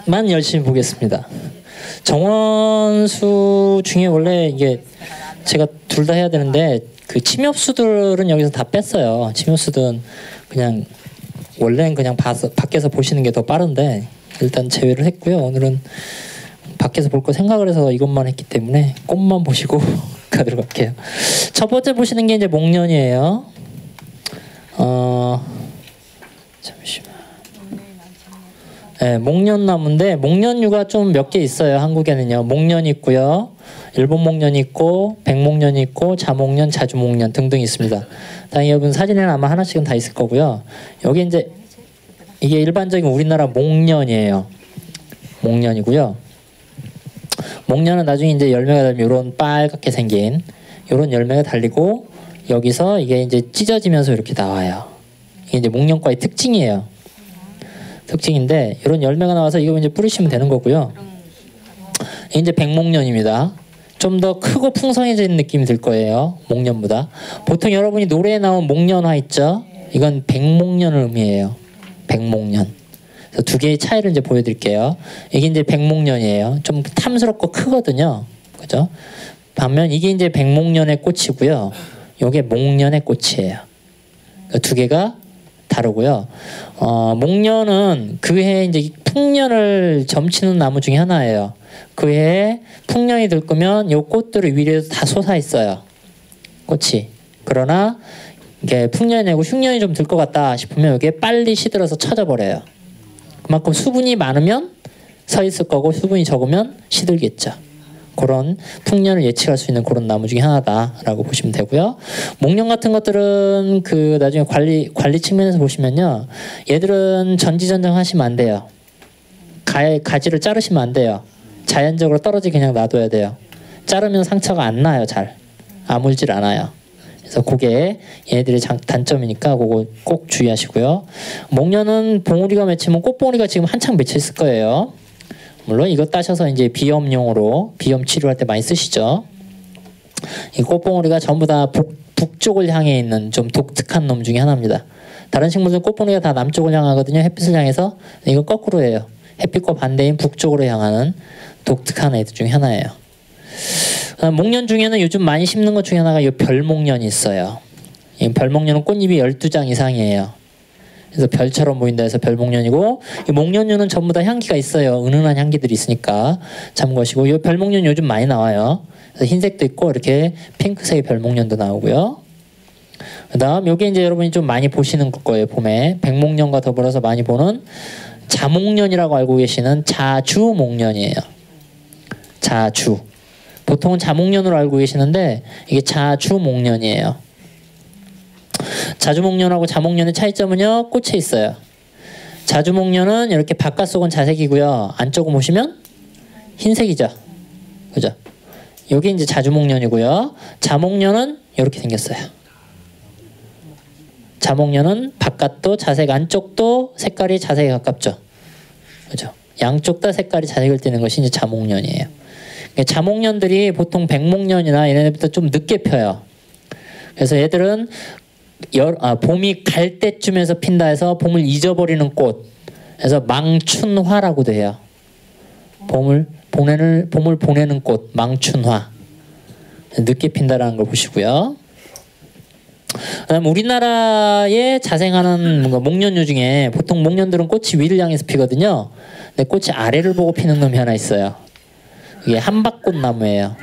만 열심히 보겠습니다. 정원수 중에 원래 이게 제가 둘 다 해야 되는데 그 침엽수들은 여기서 다 뺐어요. 침엽수들은 그냥 원래는 그냥 밖에서 보시는 게 더 빠른데 일단 제외를 했고요. 오늘은 밖에서 볼 거 생각을 해서 이것만 했기 때문에 꽃만 보시고 가도록 할게요. 첫 번째 보시는 게 이제 목련이에요. 잠시만. 네, 목련나무인데 목련류가 좀 몇 개 있어요. 한국에는요. 목련 있고요. 일본 목련 있고 백목련 있고 자목련, 자주목련 등등 있습니다. 당연히 여러분 사진에는 아마 하나씩은 다 있을 거고요. 여기 이제 이게 일반적인 우리나라 목련이에요. 목련이고요. 목련은 나중에 이제 열매가 달리면 이런 빨갛게 생긴 이런 열매가 달리고 여기서 이게 이제 찢어지면서 이렇게 나와요. 이게 이제 목련과의 특징이에요. 특징인데 이런 열매가 나와서 이거 이제 뿌리시면 되는 거고요. 이게 이제 백목련입니다. 좀 더 크고 풍성해진 느낌이 들 거예요. 목련보다. 보통 여러분이 노래에 나온 목련화 있죠? 이건 백목련을 의미해요. 백목련. 그래서 두 개의 차이를 이제 보여드릴게요. 이게 이제 백목련이에요. 좀 탐스럽고 크거든요. 그죠? 반면 이게 이제 백목련의 꽃이고요. 이게 목련의 꽃이에요. 그러니까 두 개가 다르고요. 목련은 그 해에 이제 풍년을 점치는 나무 중에 하나예요. 그 해에 풍년이 들 거면 이 꽃들을 위에서 다 솟아 있어요. 꽃이. 그러나 이게 풍년이 되고 흉년이 좀 들 것 같다 싶으면 이게 빨리 시들어서 처져 버려요. 그만큼 수분이 많으면 서 있을 거고 수분이 적으면 시들겠죠. 그런 풍년을 예측할 수 있는 그런 나무 중에 하나다라고 보시면 되고요. 목련 같은 것들은 그 나중에 관리 측면에서 보시면요, 얘들은 전지전정 하시면 안 돼요. 가지를 자르시면 안 돼요. 자연적으로 떨어지게 그냥 놔둬야 돼요. 자르면 상처가 안 나요. 잘 아물질 않아요. 그래서 그게 얘네들의 단점이니까 그거 꼭 주의하시고요. 목련은 봉우리가 맺히면 꽃봉우리가 지금 한창 맺혀 있을 거예요. 물론 이거 따셔서 이제 비염용으로 비염 치료할 때 많이 쓰시죠. 이 꽃봉오리가 전부 다 북쪽을 향해 있는 좀 독특한 놈 중에 하나입니다. 다른 식물들은 꽃봉오리가 다 남쪽을 향하거든요. 햇빛을 향해서. 이건 거꾸로예요. 햇빛과 반대인 북쪽으로 향하는 독특한 애들 중에 하나예요. 목련 중에는 요즘 많이 심는 것 중에 하나가 이 별목련이 있어요. 이 별목련은 꽃잎이 12장 이상이에요. 그래서 별처럼 보인다 해서 별목련이고, 이 목련류는 전부 다 향기가 있어요. 은은한 향기들이 있으니까 참고하시고, 이 별목련 요즘 많이 나와요. 그래서 흰색도 있고 이렇게 핑크색의 별목련도 나오고요. 그다음 요게 이제 여러분이 좀 많이 보시는 거예요. 봄에 백목련과 더불어서 많이 보는 자목련이라고 알고 계시는 자주목련이에요. 자주. 보통은 자목련으로 알고 계시는데 이게 자주목련이에요. 자주목련하고 자목련의 차이점은요, 꽃에 있어요. 자주목련은 이렇게 바깥속은 자색이고요, 안쪽은 보시면 흰색이죠. 그죠? 여기 이제 자주목련이고요. 자목련은 이렇게 생겼어요. 자목련은 바깥도 자색, 안쪽도 색깔이 자색에 가깝죠. 그죠? 양쪽 다 색깔이 자색을 띠는 것이 이제 자목련이에요. 자목련들이 보통 백목련이나 얘네들보다 좀 늦게 펴요. 그래서 얘들은 봄이 갈 때쯤에서 핀다 해서 봄을 잊어버리는 꽃, 그래서 망춘화라고도 해요. 봄을 보내는 꽃, 망춘화. 늦게 핀다라는 걸 보시고요. 그다음 우리나라에 자생하는 목련류 중에 보통 목련들은 꽃이 위를 향해서 피거든요. 근데 꽃이 아래를 보고 피는 놈이 하나 있어요. 이게 한박꽃나무예요.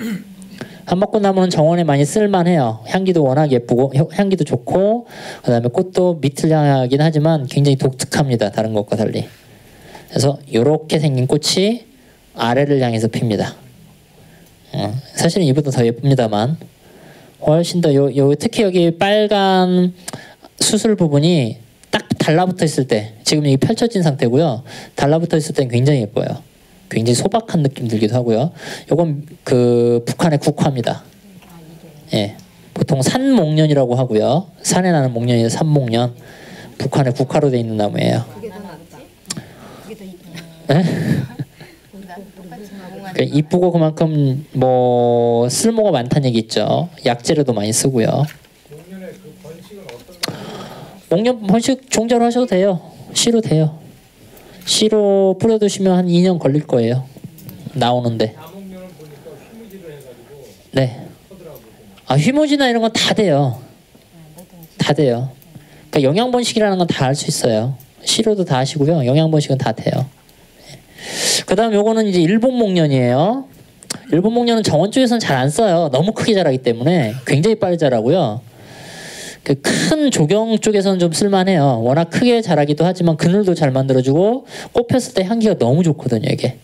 한박꽃나무는 정원에 많이 쓸만해요. 향기도 워낙 예쁘고 향기도 좋고, 그다음에 꽃도 밑을 향하긴 하지만 굉장히 독특합니다. 다른 것과 달리. 그래서 이렇게 생긴 꽃이 아래를 향해서 핍니다. 사실은 이보다 더 예쁩니다만 훨씬 더 특히 여기 빨간 수술 부분이 딱 달라붙어 있을 때, 지금 여기 펼쳐진 상태고요. 달라붙어 있을 때는 굉장히 예뻐요. 굉장히 소박한 느낌 들기도 하고요. 요건 그 북한의 국화입니다. 예, 보통 산목련이라고 하고요. 산에 나는 목련이 산목련. 북한의 국화로 되어 있는 나무예요. 네? 그러니까 이쁘고 그만큼 뭐 쓸모가 많다는 얘기 있죠. 약재로도 많이 쓰고요. 목련 번식 종자로 하셔도 돼요. 씨로 돼요. 씨로 뿌려두시면 한 2년 걸릴 거예요. 나오는데. 네. 아, 휘모지나 이런 건 다 돼요. 다 돼요. 그러니까 영양번식이라는 건 다 할 수 있어요. 씨로도 다 하시고요. 영양번식은 다 돼요. 그 다음 요거는 이제 일본 목련이에요. 일본 목련은 정원 쪽에서는 잘 안 써요. 너무 크게 자라기 때문에 굉장히 빨리 자라고요. 그 큰 조경 쪽에서는 좀 쓸만해요. 워낙 크게 자라기도 하지만 그늘도 잘 만들어주고 꽃 폈을 때 향기가 너무 좋거든요, 이게.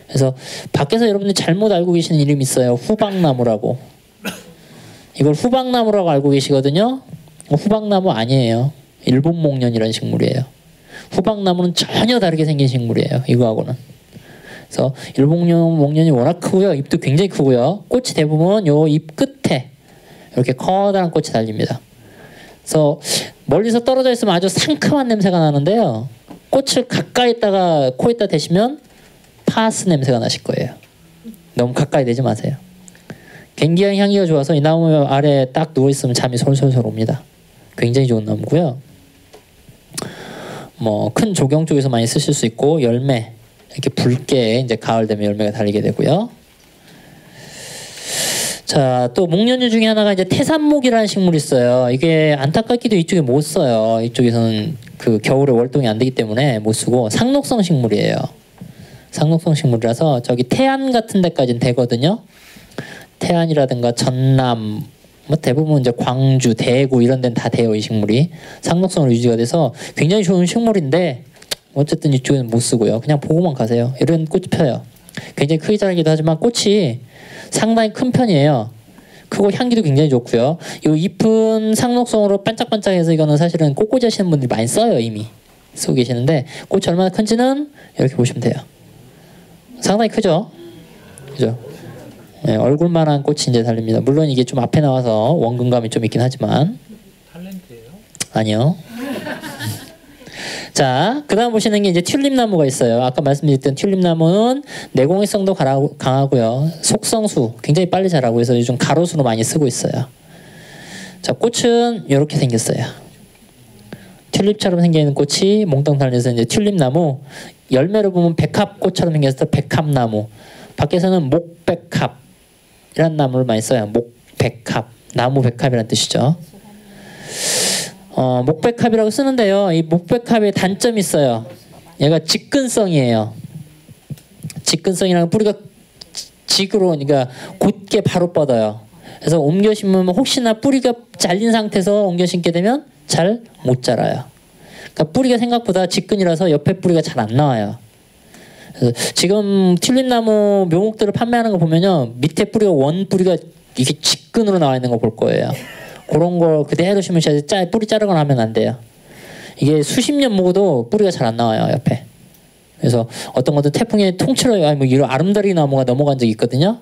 그래서 밖에서 여러분들이 잘못 알고 계시는 이름이 있어요. 후박나무라고. 이걸 후박나무라고 알고 계시거든요. 후박나무 아니에요. 일본 목련이라는 식물이에요. 후박나무는 전혀 다르게 생긴 식물이에요. 이거하고는. 그래서 일본 목련이 워낙 크고요. 잎도 굉장히 크고요. 꽃이 대부분 요 잎 끝에 이렇게 커다란 꽃이 달립니다. 그래서 멀리서 떨어져 있으면 아주 상큼한 냄새가 나는데요. 꽃을 가까이다가 코에다 대시면 파스 냄새가 나실 거예요. 너무 가까이 대지 마세요. 굉장히 향기가 좋아서 이 나무 아래에 딱 누워있으면 잠이 솔솔솔 옵니다. 굉장히 좋은 나무고요. 뭐 큰 조경 쪽에서 많이 쓰실 수 있고 열매 이렇게 붉게 이제 가을 되면 열매가 달리게 되고요. 자, 또 목련류 중에 하나가 이제 태산목이라는 식물이 있어요. 이게 안타깝게도 이쪽에 못 써요. 이쪽에서는 그 겨울에 월동이 안 되기 때문에 못 쓰고 상록성 식물이에요. 상록성 식물이라서 저기 태안 같은 데까지는 되거든요. 태안이라든가 전남 뭐 대부분 이제 광주, 대구 이런 데는 다 돼요. 이 식물이 상록성으로 유지가 돼서 굉장히 좋은 식물인데 어쨌든 이쪽에는 못 쓰고요. 그냥 보고만 가세요. 이런 꽃이 펴요. 굉장히 크게 자라기도 하지만 꽃이 상당히 큰 편이에요. 크고 향기도 굉장히 좋고요. 이 잎은 상록성으로 반짝반짝해서 이거는 사실은 꽃꽂이 하시는 분들이 많이 써요. 이미 쓰고 계시는데 꽃이 얼마나 큰지는 이렇게 보시면 돼요. 상당히 크죠? 그죠? 네, 얼굴만한 꽃이 이제 달립니다. 물론 이게 좀 앞에 나와서 원근감이 좀 있긴 하지만 탤런트예요? 아니요. 자, 그 다음 보시는 게 이제 튤립나무가 있어요. 아까 말씀드렸던 튤립나무는 내공해성도 강하고요. 속성수 굉장히 빨리 자라고 해서 요즘 가로수로 많이 쓰고 있어요. 자, 꽃은 이렇게 생겼어요. 튤립처럼 생기는 꽃이 몽땅 달려서 이제 튤립나무. 열매를 보면 백합꽃처럼 생겨서 백합나무. 밖에서는 목백합이라는 나무를 많이 써요. 목백합, 나무 백합이라는 뜻이죠. 목백합이라고 쓰는데요. 이 목백합의 단점이 있어요. 얘가 직근성이에요. 직근성이라는 뿌리가 직으로, 그러니까 곧게 바로 뻗어요. 그래서 옮겨 심으면 혹시나 뿌리가 잘린 상태에서 옮겨 심게 되면 잘 못 자라요. 그러니까 뿌리가 생각보다 직근이라서 옆에 뿌리가 잘 안 나와요. 그래서 지금 튤립나무 묘목들을 판매하는 거 보면요, 밑에 뿌리가 원 뿌리가 이게 직근으로 나와 있는 거 볼 거예요. 그런 걸 그대로 심으셔야 돼. 뿌리 자르거나 하면 안 돼요. 이게 수십 년 먹어도 뿌리가 잘 안 나와요, 옆에. 그래서 어떤 것도 태풍에 통째로 뭐 이런 아름다리 나무가 넘어간 적이 있거든요.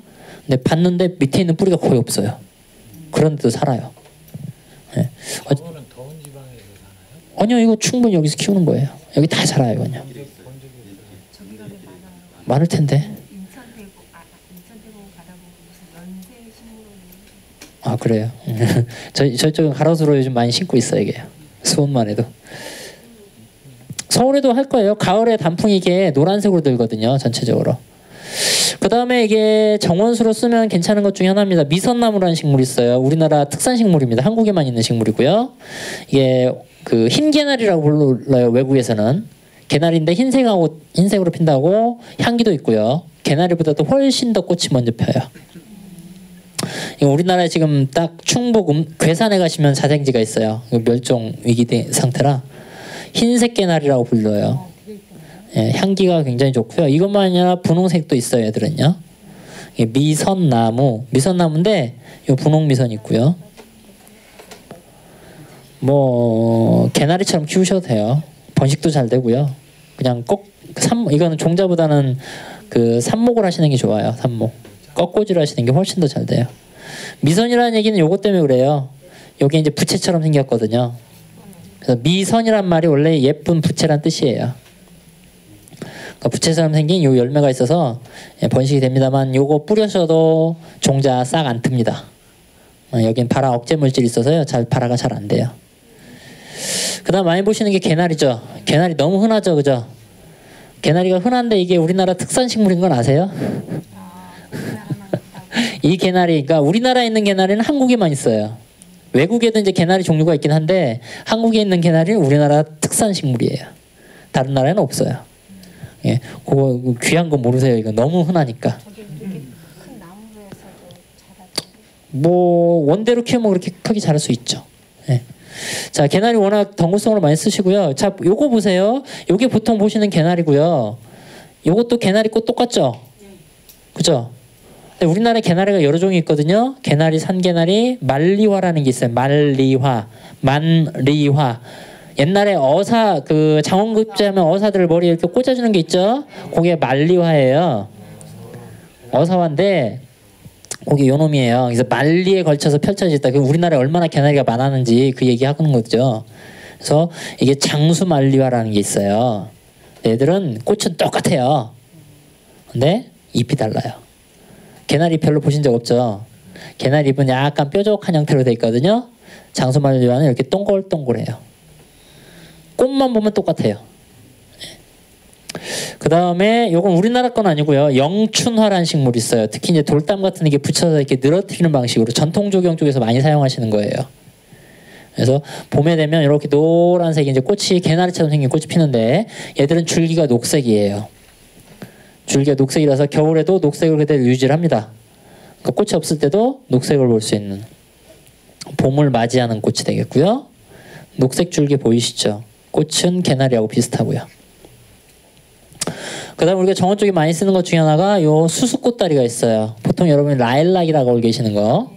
근데 봤는데 밑에 있는 뿌리가 거의 없어요. 그런 데도 살아요. 네. 그거는 더운 지방에서 사나요? 아니요, 이거 충분히 여기서 키우는 거예요. 여기 다 자라요, 그냥. 많을 텐데. 아, 그래요? 저쪽은 가로수로 요즘 많이 심고 있어요. 이게 수온만 해도. 서울에도 할 거예요. 가을에 단풍이 이게 노란색으로 들거든요. 전체적으로. 그 다음에 이게 정원수로 쓰면 괜찮은 것 중에 하나입니다. 미선나무라는 식물이 있어요. 우리나라 특산 식물입니다. 한국에만 있는 식물이고요. 이게 그 흰개나리라고 불러요. 외국에서는. 개나리인데 흰색으로 핀다고 향기도 있고요. 개나리보다도 훨씬 더 꽃이 먼저 펴요. 우리나라에 지금 딱 충북 괴산에 가시면 자생지가 있어요. 멸종 위기 상태라 흰색 개나리라고 불러요. 예, 향기가 굉장히 좋고요. 이것만 아니라 분홍색도 있어요. 애들은요. 미선나무인데 요 분홍 미선이 있고요. 뭐 개나리처럼 키우셔도 돼요. 번식도 잘 되고요. 그냥 이거는 종자보다는 그 삽목을 하시는 게 좋아요. 삽목. 꺾꽂이를 하시는 게 훨씬 더 잘 돼요. 미선이라는 얘기는 요것 때문에 그래요. 요게 이제 부채처럼 생겼거든요. 그래서 미선이란 말이 원래 예쁜 부채란 뜻이에요. 그러니까 부채처럼 생긴 요 열매가 있어서 번식이 됩니다만 요거 뿌려셔도 종자 싹 안 틉니다. 여긴 발화 억제 물질이 있어서요. 발화가 잘 안 돼요. 그 다음 많이 보시는 게 개나리죠. 개나리 너무 흔하죠. 그죠? 개나리가 흔한데 이게 우리나라 특산 식물인 건 아세요? 이 개나리, 그러니까 우리나라에 있는 개나리는 한국에만 있어요. 외국에도 이제 개나리 종류가 있긴 한데 한국에 있는 개나리는 우리나라 특산 식물이에요. 다른 나라에는 없어요. 예, 그거 귀한 거 모르세요. 이거 너무 흔하니까. 뭐 원대로 키우면 그렇게 크게 자랄 수 있죠. 예. 자, 개나리 워낙 덩굴성으로 많이 쓰시고요. 자, 요거 보세요. 요게 보통 보시는 개나리고요. 요것도 개나리 꽃 똑같죠? 그죠? 근데 우리나라에 개나리가 여러 종이 있거든요. 개나리, 산개나리, 만리화라는 게 있어요. 만리화, 만리화. 옛날에 어사, 그 장원급제 하면 어사들 머리에 이렇게 꽂아주는 게 있죠? 그게 만리화예요. 어사화인데 그게 요 놈이에요. 그래서 만리에 걸쳐서 펼쳐졌다. 우리나라에 얼마나 개나리가 많았는지 그 얘기 하는 거죠. 그래서 이게 장수만리화라는 게 있어요. 얘들은 꽃은 똑같아요. 근데 잎이 달라요. 개나리 별로 보신 적 없죠? 개나리 잎은 약간 뾰족한 형태로 되어 있거든요. 장수만리화는 이렇게 동글동글해요. 꽃만 보면 똑같아요. 그 다음에 요건 우리나라 건 아니고요. 영춘화라는 식물이 있어요. 특히 이제 돌담 같은 게 붙여서 이렇게 늘어뜨리는 방식으로 전통 조경 쪽에서 많이 사용하시는 거예요. 그래서 봄에 되면 이렇게 노란색 이제 꽃이 개나리처럼 생긴 꽃이 피는데 얘들은 줄기가 녹색이에요. 줄기가 녹색이라서 겨울에도 녹색을 그대로 유지를 합니다. 그러니까 꽃이 없을 때도 녹색을 볼 수 있는 봄을 맞이하는 꽃이 되겠고요. 녹색 줄기 보이시죠? 꽃은 개나리하고 비슷하고요. 그 다음에 우리가 정원 쪽에 많이 쓰는 것 중에 하나가 요 수수꽃다리가 있어요. 보통 여러분이 라일락이라고 알고 계시는 거.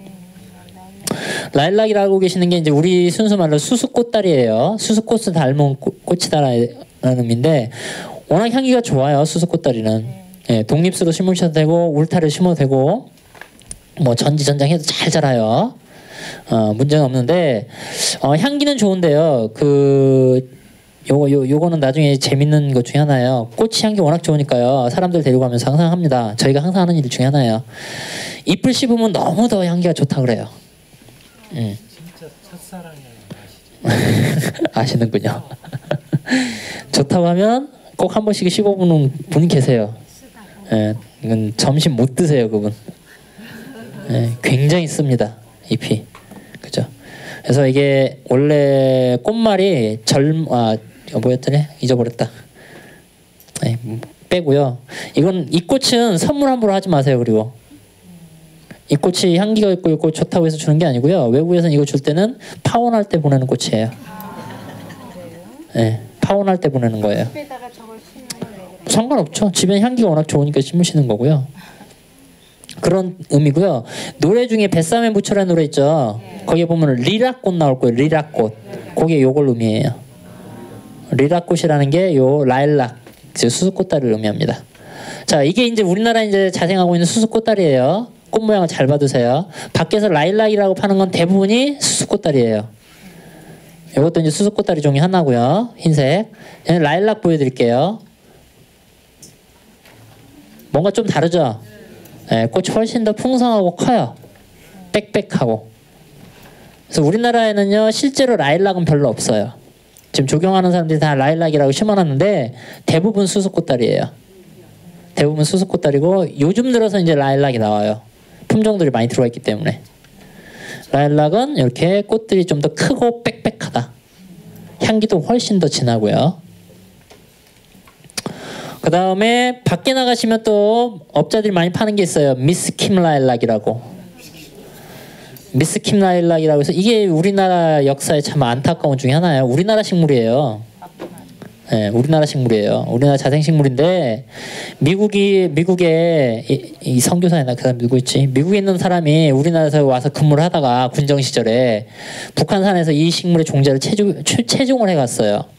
라일락이라고 알고 계시는 게 이제 우리 순수 말로 수수꽃다리예요. 수수꽃을 닮은 꽃이다라는 의미인데 워낙 향기가 좋아요. 수수꽃다리는. 예, 독립수로 심으셔도 되고 울타리를 심어도 되고 뭐 전지전장해도 잘 자라요. 문제는 없는데 향기는 좋은데요. 요거는 나중에 재밌는 것 중에 하나예요. 꽃이 향기 워낙 좋으니까요. 사람들 데리고 가면서 항상 합니다. 저희가 항상 하는 일 중에 하나예요. 잎을 씹으면 너무 더 향기가 좋다 그래요. 진짜 첫사랑이 아시죠? 아시는군요. 좋다고 하면 꼭 한 번씩 씹어보는 분이 계세요. 예, 이건 점심 못 드세요, 그분. 예, 굉장히 씁니다, 잎이. 그죠? 그래서 이게 원래 꽃말이 뭐였더니 잊어버렸다. 네, 빼고요. 이 꽃은 선물 함부로 하지 마세요. 그리고 이 꽃이 향기가 있고 이 꽃 좋다고 해서 주는 게 아니고요. 외국에서는 이거 줄 때는 파혼할 때 보내는 꽃이에요. 네, 파혼할 때 보내는 거예요. 집에다가 저걸 심으면 상관없죠. 집에 향기가 워낙 좋으니까 심으시는 거고요. 그런 의미고요. 노래 중에 뱃삼에 묻혀라는 노래 있죠. 거기에 보면 리라꽃 나올 거예요. 리라꽃. 그게 요걸 의미해요. 리라꽃이라는 게 요 라일락, 수수꽃다리를 의미합니다. 자, 이게 이제 우리나라 이제 자생하고 있는 수수꽃다리예요. 꽃 모양을 잘 봐두세요. 밖에서 라일락이라고 파는 건 대부분이 수수꽃다리예요. 이것도 이제 수수꽃다리 종이 하나고요. 흰색. 라일락 보여드릴게요. 뭔가 좀 다르죠? 네, 꽃이 훨씬 더 풍성하고 커요. 빽빽하고. 그래서 우리나라에는요 실제로 라일락은 별로 없어요. 지금 조경하는 사람들이 다 라일락이라고 심어놨는데 대부분 수수꽃다리예요. 대부분 수수꽃다리고 요즘 들어서 이제 라일락이 나와요. 품종들이 많이 들어와 있기 때문에. 라일락은 이렇게 꽃들이 좀 더 크고 빽빽하다. 향기도 훨씬 더 진하고요. 그 다음에 밖에 나가시면 또 업자들이 많이 파는 게 있어요. 미스킴 라일락이라고. 미스킴 라일락이라고 해서 이게 우리나라 역사에 참 안타까운 중에 하나예요. 우리나라 식물이에요. 네, 우리나라 식물이에요. 우리나라 자생식물인데 미국에 이 선교사나 그 사람 누구 있지? 미국에 있는 사람이 우리나라에서 와서 근무를 하다가 군정 시절에 북한산에서 이 식물의 종자를 채종을 해갔어요.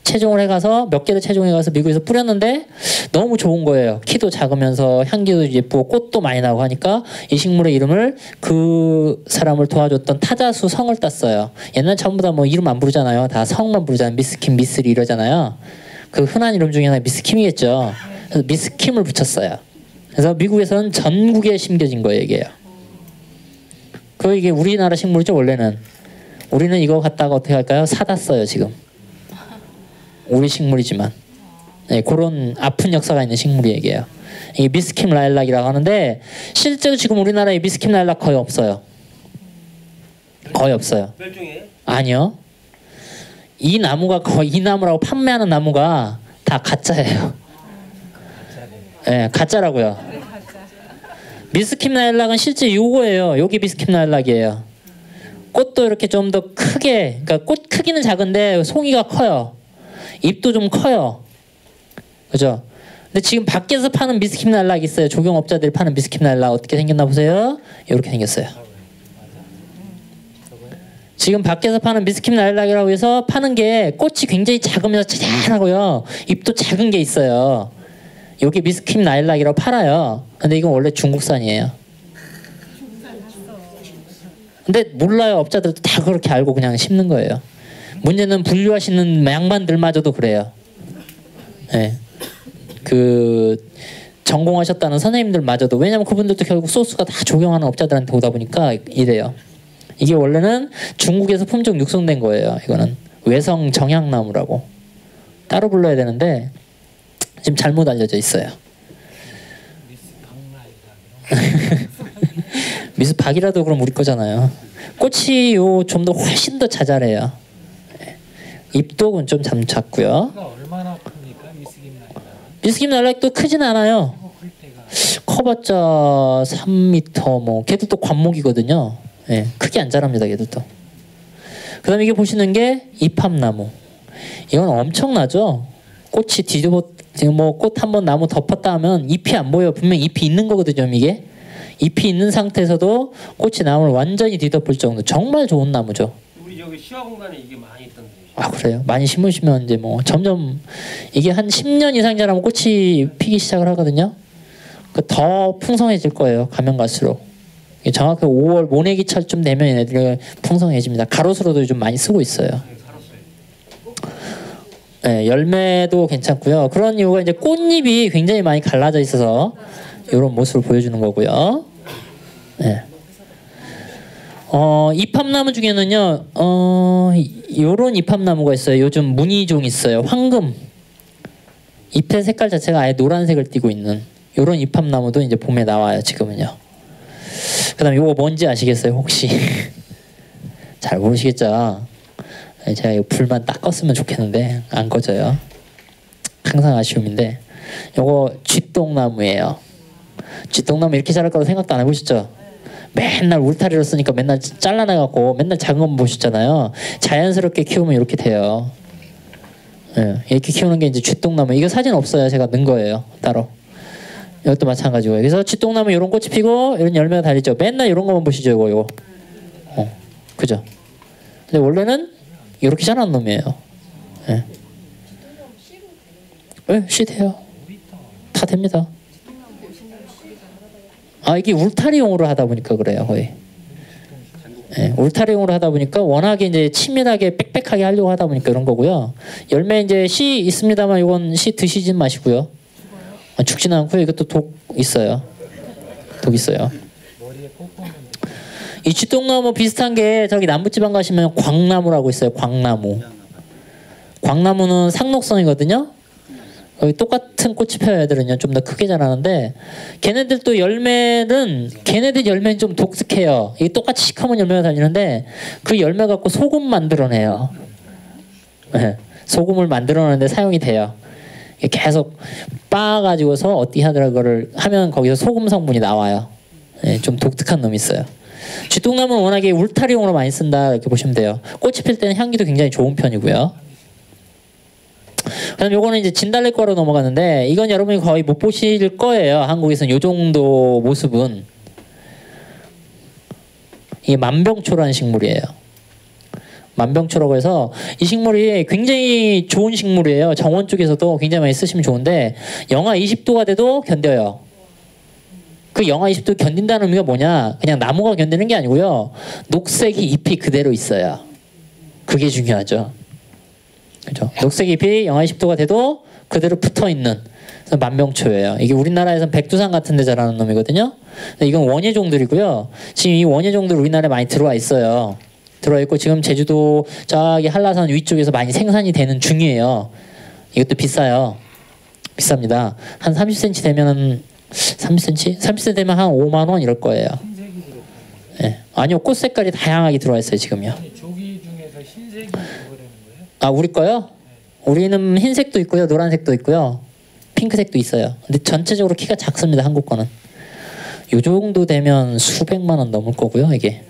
채종을 해가서 몇 개를 채종해가서 미국에서 뿌렸는데 너무 좋은 거예요. 키도 작으면서 향기도 예쁘고 꽃도 많이 나고 하니까 이 식물의 이름을 그 사람을 도와줬던 타자수 성을 땄어요. 옛날 전부 다 뭐 이름 안 부르잖아요. 다 성만 부르잖아요. 미스킴, 미스리 이러잖아요. 그 흔한 이름 중에 하나 미스킴이겠죠. 그래서 미스킴을 붙였어요. 그래서 미국에서는 전국에 심겨진 거예요. 이게요. 이게 우리나라 식물이죠. 원래는. 우리는 이거 갖다가 어떻게 할까요? 사다 써요 지금. 우리 식물이지만. 네, 그런 아픈 역사가 있는 식물이 얘기예요. 이게 미스킴 라일락이라고 하는데 실제로 지금 우리나라에 미스킴 라일락 거의 없어요. 거의 없어요. 멸종해? 아니요. 이 나무가 거의 이 나무라고 판매하는 나무가 다 가짜예요. 네, 가짜라고요. 미스킴 라일락은 실제 요거예요. 여기 미스킴 라일락이에요. 꽃도 이렇게 좀 더 크게, 그러니까 꽃 크기는 작은데 송이가 커요. 잎도 좀 커요. 그죠? 근데 지금 밖에서 파는 미스킴 라일락 있어요. 조경업자들이 파는 미스킴 라일락 어떻게 생겼나 보세요. 이렇게 생겼어요. 지금 밖에서 파는 미스킴 라일락이라고 해서 파는 게 꽃이 굉장히 작으면서 자잘하고요. 잎도 작은 게 있어요. 여기 미스킴 라일락이라고 팔아요. 근데 이건 원래 중국산이에요. 근데 몰라요. 업자들도 다 그렇게 알고 그냥 심는 거예요. 문제는 분류하시는 양반들마저도 그래요. 네. 그 전공하셨다는 선생님들마저도, 왜냐면 그분들도 결국 소스가 다 조경하는 업자들한테 오다 보니까 이래요. 이게 원래는 중국에서 품종 육성된 거예요. 이거는 외성 정향나무라고 따로 불러야 되는데 지금 잘못 알려져 있어요. 미스 박이라도 그럼 우리 거잖아요. 꽃이 요 좀 더 훨씬 더 자잘해요. 잎도 좀 작고요. 얼마나 큽니까 미스김 라일락? 미스김 라일락도 크진 않아요. 커봤자 3m 뭐. 걔도 또 관목이거든요. 예, 크게 안 자랍니다. 걔들도. 그다음에 이게 보시는 게 이팝나무. 이건 엄청나죠. 꽃이 뒤집어 지금 뭐 꽃 한번 나무 덮었다 하면 잎이 안 보여. 분명 잎이 있는 거거든요. 이게 잎이 있는 상태에서도 꽃이 나무를 완전히 뒤덮을 정도 정말 좋은 나무죠. 우리 저기 시화공단에 이게 많이 있던데. 아 그래요? 많이 심으시면 이제 뭐 점점 이게 한 10년 이상 자라면 꽃이 피기 시작을 하거든요. 더 풍성해질 거예요. 가면 갈수록. 정확히 5월 모내기철쯤 되면 얘네들이 풍성해집니다. 가로수로도 좀 많이 쓰고 있어요. 네, 열매도 괜찮고요. 그런 이유가 이제 꽃잎이 굉장히 많이 갈라져 있어서 이런 모습을 보여주는 거고요. 네. 이팝나무 중에는요, 요런 이팝나무가 있어요. 요즘 무늬종 있어요. 황금. 잎의 색깔 자체가 아예 노란색을 띠고 있는 요런 이팝나무도 이제 봄에 나와요. 지금은요. 그 다음에 요거 뭔지 아시겠어요? 혹시? 잘 모르시겠죠? 제가 이거 불만 딱 껐으면 좋겠는데 안 꺼져요. 항상 아쉬움인데 요거 쥐똥나무예요. 쥐똥나무 이렇게 자랄 거라고 생각도 안 해보셨죠? 맨날 울타리로 쓰니까 맨날 잘라내갖고 맨날 작은 것만 보셨잖아요. 자연스럽게 키우면 이렇게 돼요. 예, 이렇게 키우는 게 이제 쥐똥나무. 이거 사진 없어요. 제가 넣은 거예요. 따로. 이것도 마찬가지고요. 그래서 쥐똥나무 이런 꽃이 피고 이런 열매가 달리죠. 맨날 이런 것만 보시죠. 이거. 그죠? 근데 원래는 이렇게 자라는 놈이에요. 예. 네, 씨 돼요. 다 됩니다. 아 이게 울타리용으로 하다 보니까 그래요. 거의. 예, 울타리용으로 하다 보니까 워낙에 이제 치밀하게 빽빽하게 하려고 하다 보니까 이런 거고요. 열매 이제 씨 있습니다만 이건 씨 드시진 마시고요. 죽지는 않고요. 이것도 독 있어요. 독 있어요. 이 쥐똥나무 비슷한 게 저기 남부지방 가시면 광나무라고 있어요. 광나무. 광나무는 상록성이거든요. 여기 똑같은 꽃이 펴요. 애들은요. 좀 더 크게 자라는데 걔네들도 열매는 걔네들 열매는 좀 독특해요. 이게 똑같이 시커먼 열매가 달리는데 그 열매 갖고 소금 만들어내요. 네. 소금을 만들어내는데 사용이 돼요. 계속 빻아가지고서 어떻게 하더라 그거를 하면 거기서 소금 성분이 나와요. 네, 좀 독특한 놈이 있어요. 쥐똥나무는 워낙에 울타리용으로 많이 쓴다 이렇게 보시면 돼요. 꽃이 필 때는 향기도 굉장히 좋은 편이고요. 그다음 요거는 이제 진달래과로 넘어가는데 이건 여러분이 거의 못 보실 거예요. 한국에서는 요 정도 모습은. 이게 만병초라는 식물이에요. 만병초라고 해서 이 식물이 굉장히 좋은 식물이에요. 정원 쪽에서도 굉장히 많이 쓰시면 좋은데 영하 20도가 돼도 견뎌요. 그 영하 20도 견딘다는 의미가 뭐냐? 그냥 나무가 견디는 게 아니고요. 녹색이 잎이 그대로 있어요. 그게 중요하죠. 그렇죠? 녹색 잎이 영하 20도가 돼도 그대로 붙어 있는 그래서 만병초예요. 이게 우리나라에서는 백두산 같은 데 자라는 놈이거든요. 근데 이건 원예종들이고요. 지금 이 원예종들 우리나라에 많이 들어와 있어요. 들어와 있고 지금 제주도 저기 한라산 위쪽에서 많이 생산이 되는 중이에요. 이것도 비싸요. 비쌉니다. 한 30cm 되면 30cm? 30cm 되면 한 5만 원 이럴 거예요. 흰색이 들어가요. 예. 아니요, 꽃 색깔이 다양하게 들어와 있어요 지금요. 아니, 조기 중에서 흰색이 그거라는 거예요? 아, 우리 거요? 우리는 흰색도 있고요, 노란색도 있고요, 핑크색도 있어요. 근데 전체적으로 키가 작습니다, 한국 거는. 요 정도 되면 수백만 원 넘을 거고요, 이게.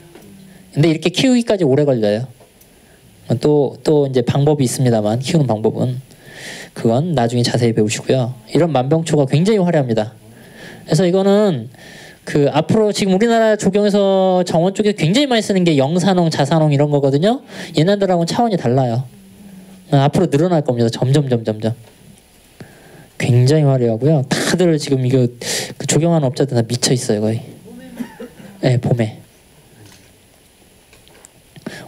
근데 이렇게 키우기까지 오래 걸려요. 또 이제 방법이 있습니다만, 키우는 방법은 그건 나중에 자세히 배우시고요. 이런 만병초가 굉장히 화려합니다. 그래서 이거는 그 앞으로 지금 우리나라 조경에서 정원 쪽에 굉장히 많이 쓰는 게 영산홍, 자산홍 이런 거거든요. 얘네들하고는 차원이 달라요. 앞으로 늘어날 겁니다. 점점. 굉장히 화려하고요. 다들 지금 이거 그 조경하는 업자들 다 미쳐 있어요, 거의. 네, 봄에.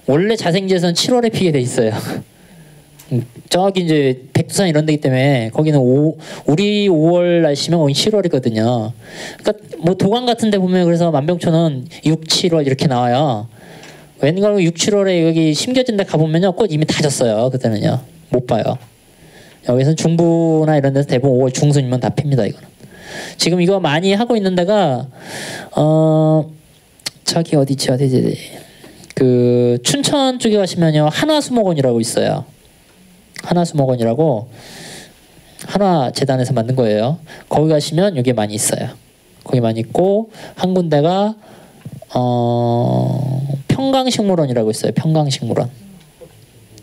원래 자생지에서는 7월에 피게 돼 있어요. 저기 이제 백두산 이런 데기 때문에 거기는 우리 5월 날씨면 거기 7월이거든요. 그러니까 뭐 도강 같은 데 보면 그래서 만병초는 6, 7월 이렇게 나와요. 웬걸 6, 7월에 여기 심겨진 데 가보면요, 꽃 이미 다 졌어요. 그때는요, 못 봐요. 여기서 중부나 이런 데서 대부분 5월 중순이면 다 핍니다. 이거는 지금 이거 많이 하고 있는 데가 저기 어디지 그 춘천 쪽에 가시면요, 한화수목원이라고 있어요. 한화수목원이라고 한화재단에서 만든 거예요. 거기 가시면 여기 많이 있어요. 거기 많이 있고, 한 군데가 평강식물원이라고 있어요. 평강식물원.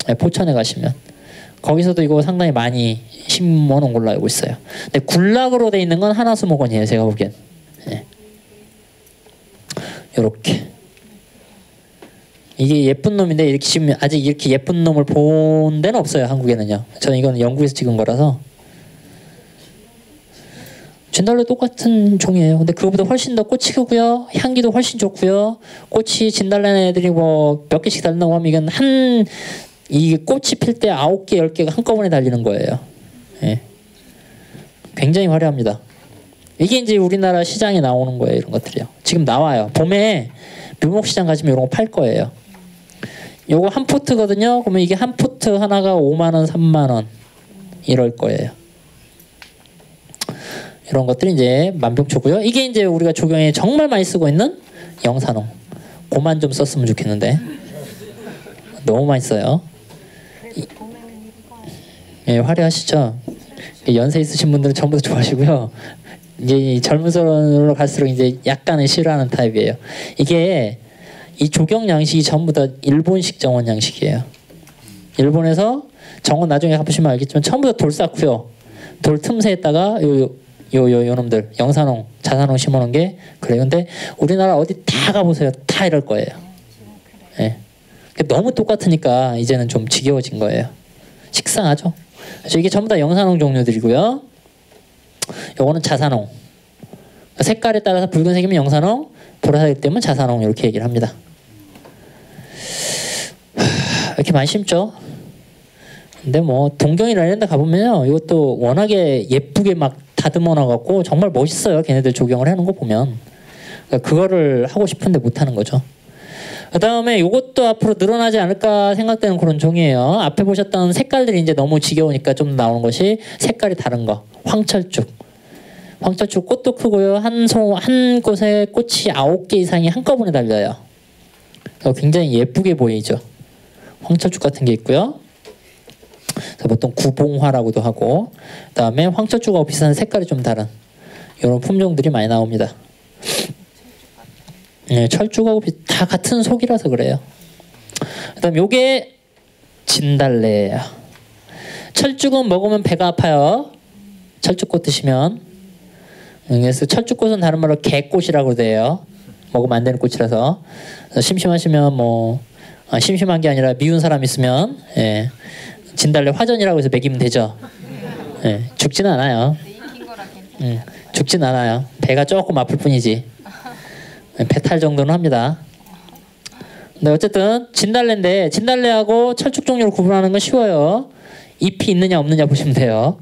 네, 포천에 가시면 거기서도 이거 상당히 많이 심어놓은 걸로 알고 있어요. 근데 군락으로 돼 있는 건 한화수목원이에요, 제가 보기엔. 네. 요렇게. 이게 예쁜 놈인데 이렇게 지금 아직 이렇게 예쁜 놈을 본 데는 없어요, 한국에는요. 저는 이건 영국에서 찍은 거라서. 진달래 똑같은 종이에요. 근데 그거보다 훨씬 더 꽃이 크고요, 향기도 훨씬 좋고요. 꽃이 진달래 애들이 뭐 몇 개씩 달린다고 하면 이건 이 꽃이 필 때 9개, 10개가 한꺼번에 달리는 거예요. 예. 굉장히 화려합니다. 이게 이제 우리나라 시장에 나오는 거예요, 이런 것들이요. 지금 나와요. 봄에 묘목시장 가시면 이런 거 팔 거예요. 요거 한 포트거든요. 그러면 이게 한 포트 하나가 5만 원, 3만 원 이럴 거예요. 이런 것들이 이제 만병초고요. 이게 이제 우리가 조경에 정말 많이 쓰고 있는 영산홍. 그만 좀 썼으면 좋겠는데 너무 많이 써요. 예, 화려하시죠? 연세 있으신 분들은 전부 다 좋아하시고요. 이제 젊은 사람으로 갈수록 이제 약간은 싫어하는 타입이에요. 이게 이 조경 양식이 전부 다 일본식 정원 양식이에요. 일본에서 정원 나중에 가보시면 알겠지만 전부 다 돌 쌓고요, 돌 틈새에다가 요 놈들 영산홍, 자산홍 심어놓은 게 그래요. 근데 우리나라 어디 다 가보세요, 다 이럴 거예요. 예. 너무 똑같으니까 이제는 좀 지겨워진 거예요. 식상하죠. 그래서 이게 전부 다 영산홍 종류들이고요. 요거는 자산홍. 색깔에 따라서 붉은색이면 영산홍, 보라색이 되면 자산홍, 이렇게 얘기를 합니다. 이렇게 많이 심죠. 근데 뭐 동경이나 이런 데 가보면요, 이것도 워낙에 예쁘게 막 다듬어 놔갖고 정말 멋있어요. 걔네들 조경을 해놓은 거 보면. 그러니까 그거를 하고 싶은데 못하는 거죠. 그 다음에 이것도 앞으로 늘어나지 않을까 생각되는 그런 종이에요. 앞에 보셨던 색깔들이 이제 너무 지겨우니까 좀 나오는 것이 색깔이 다른 거. 황철쭉. 황철쭉 꽃도 크고요. 한 곳에 꽃이 9개 이상이 한꺼번에 달려요. 굉장히 예쁘게 보이죠. 황철쭉 같은 게 있고요. 보통 구봉화라고도 하고, 그 다음에 황철쭉하고 비슷한 색깔이 좀 다른 이런 품종들이 많이 나옵니다. 네, 철쭉하고 다 같은 속이라서 그래요. 그 다음 요게 진달래예요. 철쭉은 먹으면 배가 아파요. 철쭉꽃 드시면. 그래서 철쭉꽃은 다른 말로 개꽃이라고 돼요. 먹으면 안 되는 꽃이라서. 심심하시면 뭐 심심한 게 아니라 미운 사람 있으면, 예, 진달래 화전이라고 해서 먹이면 되죠. 예, 죽지는 않아요. 죽진 않아요. 배가 조금 아플 뿐이지. 배탈 정도는 합니다. 근데 어쨌든 진달래인데, 진달래하고 철쭉 종류를 구분하는 건 쉬워요. 잎이 있느냐 없느냐 보시면 돼요.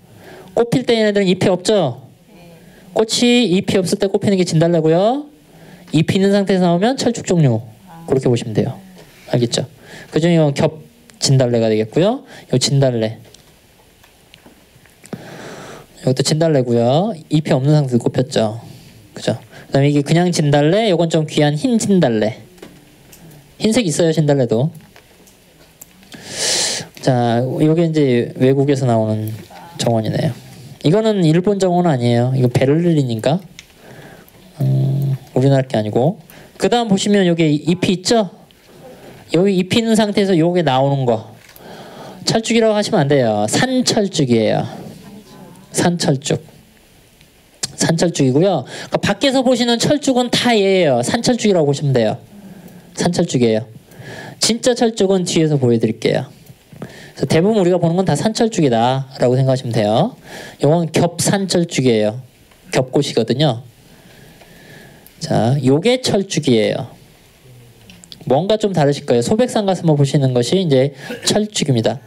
꽃 필 때 얘네들은 잎이 없죠. 꽃이 잎이 없을 때 꽃 피는 게 진달래고요. 잎이 있는 상태에서 나오면 철쭉 종류, 그렇게 보시면 돼요. 알겠죠? 그 중에 겹 진달래가 되겠고요. 요 진달래. 이것도 진달래고요. 잎이 없는 상태에서 꼽혔죠. 그죠? 그다음에 이게 그냥 진달래, 이건 좀 귀한 흰 진달래. 흰색 있어요, 진달래도. 자, 이게 이제 외국에서 나오는 정원이네요. 이거는 일본 정원 아니에요. 이거 베를린인가? 우리나라 게 아니고. 그 다음 보시면 여기 잎이 있죠? 여기 잎이 있는 상태에서 요게 나오는 거. 철쭉이라고 하시면 안 돼요. 산철쭉이에요. 산철쭉. 산철쭉이고요. 그러니까 밖에서 보시는 철쭉은 다 얘예요. 산철쭉이라고 보시면 돼요. 산철쭉이에요. 진짜 철쭉은 뒤에서 보여드릴게요. 그래서 대부분 우리가 보는 건 다 산철쭉이다 라고 생각하시면 돼요. 이건 겹산철쭉이에요. 겹꽃이거든요. 자, 요게 철쭉이에요. 뭔가 좀 다르실 거예요. 소백산 가서 뭐 보시는 것이 이제 철쭉입니다.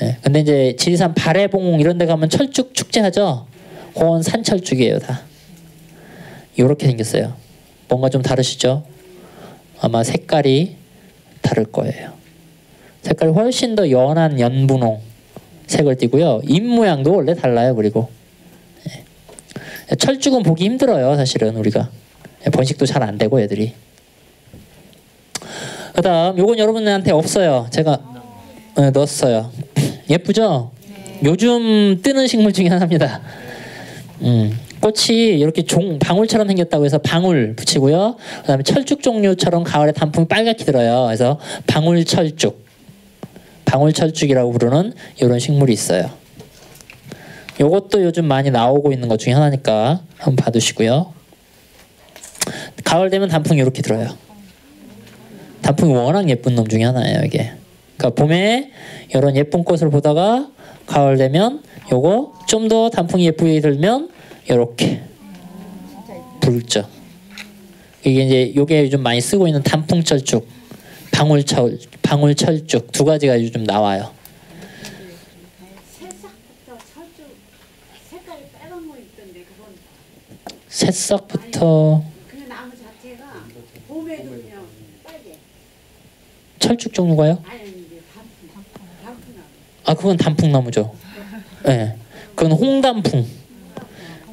예, 근데 이제 지리산 발해봉 이런 데 가면 철쭉 축제하죠. 그건 산철쭉이에요, 다. 요렇게 생겼어요. 뭔가 좀 다르시죠? 아마 색깔이 다를 거예요. 색깔이 훨씬 더 연한 연분홍 색을 띠고요. 잎 모양도 원래 달라요. 그리고 예. 철쭉은 보기 힘들어요. 사실은 우리가 번식도 잘 안 되고 애들이. 그 다음 요건 여러분들한테 없어요. 제가 넣었어요. 예쁘죠? 요즘 뜨는 식물 중에 하나입니다. 꽃이 이렇게 방울처럼 생겼다고 해서 방울 붙이고요. 그 다음에 철쭉 종류처럼 가을에 단풍이 빨갛게 들어요. 그래서 방울철쭉, 방울철쭉이라고 부르는 이런 식물이 있어요. 요것도 요즘 많이 나오고 있는 것 중에 하나니까 한번 봐두시고요. 가을 되면 단풍이 이렇게 들어요. 단풍이 워낙 예쁜 놈 중에 하나예요, 이게. 그러니까 봄에 이런 예쁜 꽃을 보다가 가을 되면 요거 좀 더 단풍이 예쁘게 들면 이렇게 붉죠. 이게 이제 요게 요즘 많이 쓰고 있는 단풍철쭉, 방울철쭉 두 가지가 요즘 나와요. 새싹부터 철쭉 색깔이 빨간 거 있던데 그건 새싹부터 그 나무 자체가 봄에 되면 빨개. 철쭉 종류가요? 아니 이제 단풍나무. 아, 그건 단풍나무죠. 예, 네. 그건 홍단풍.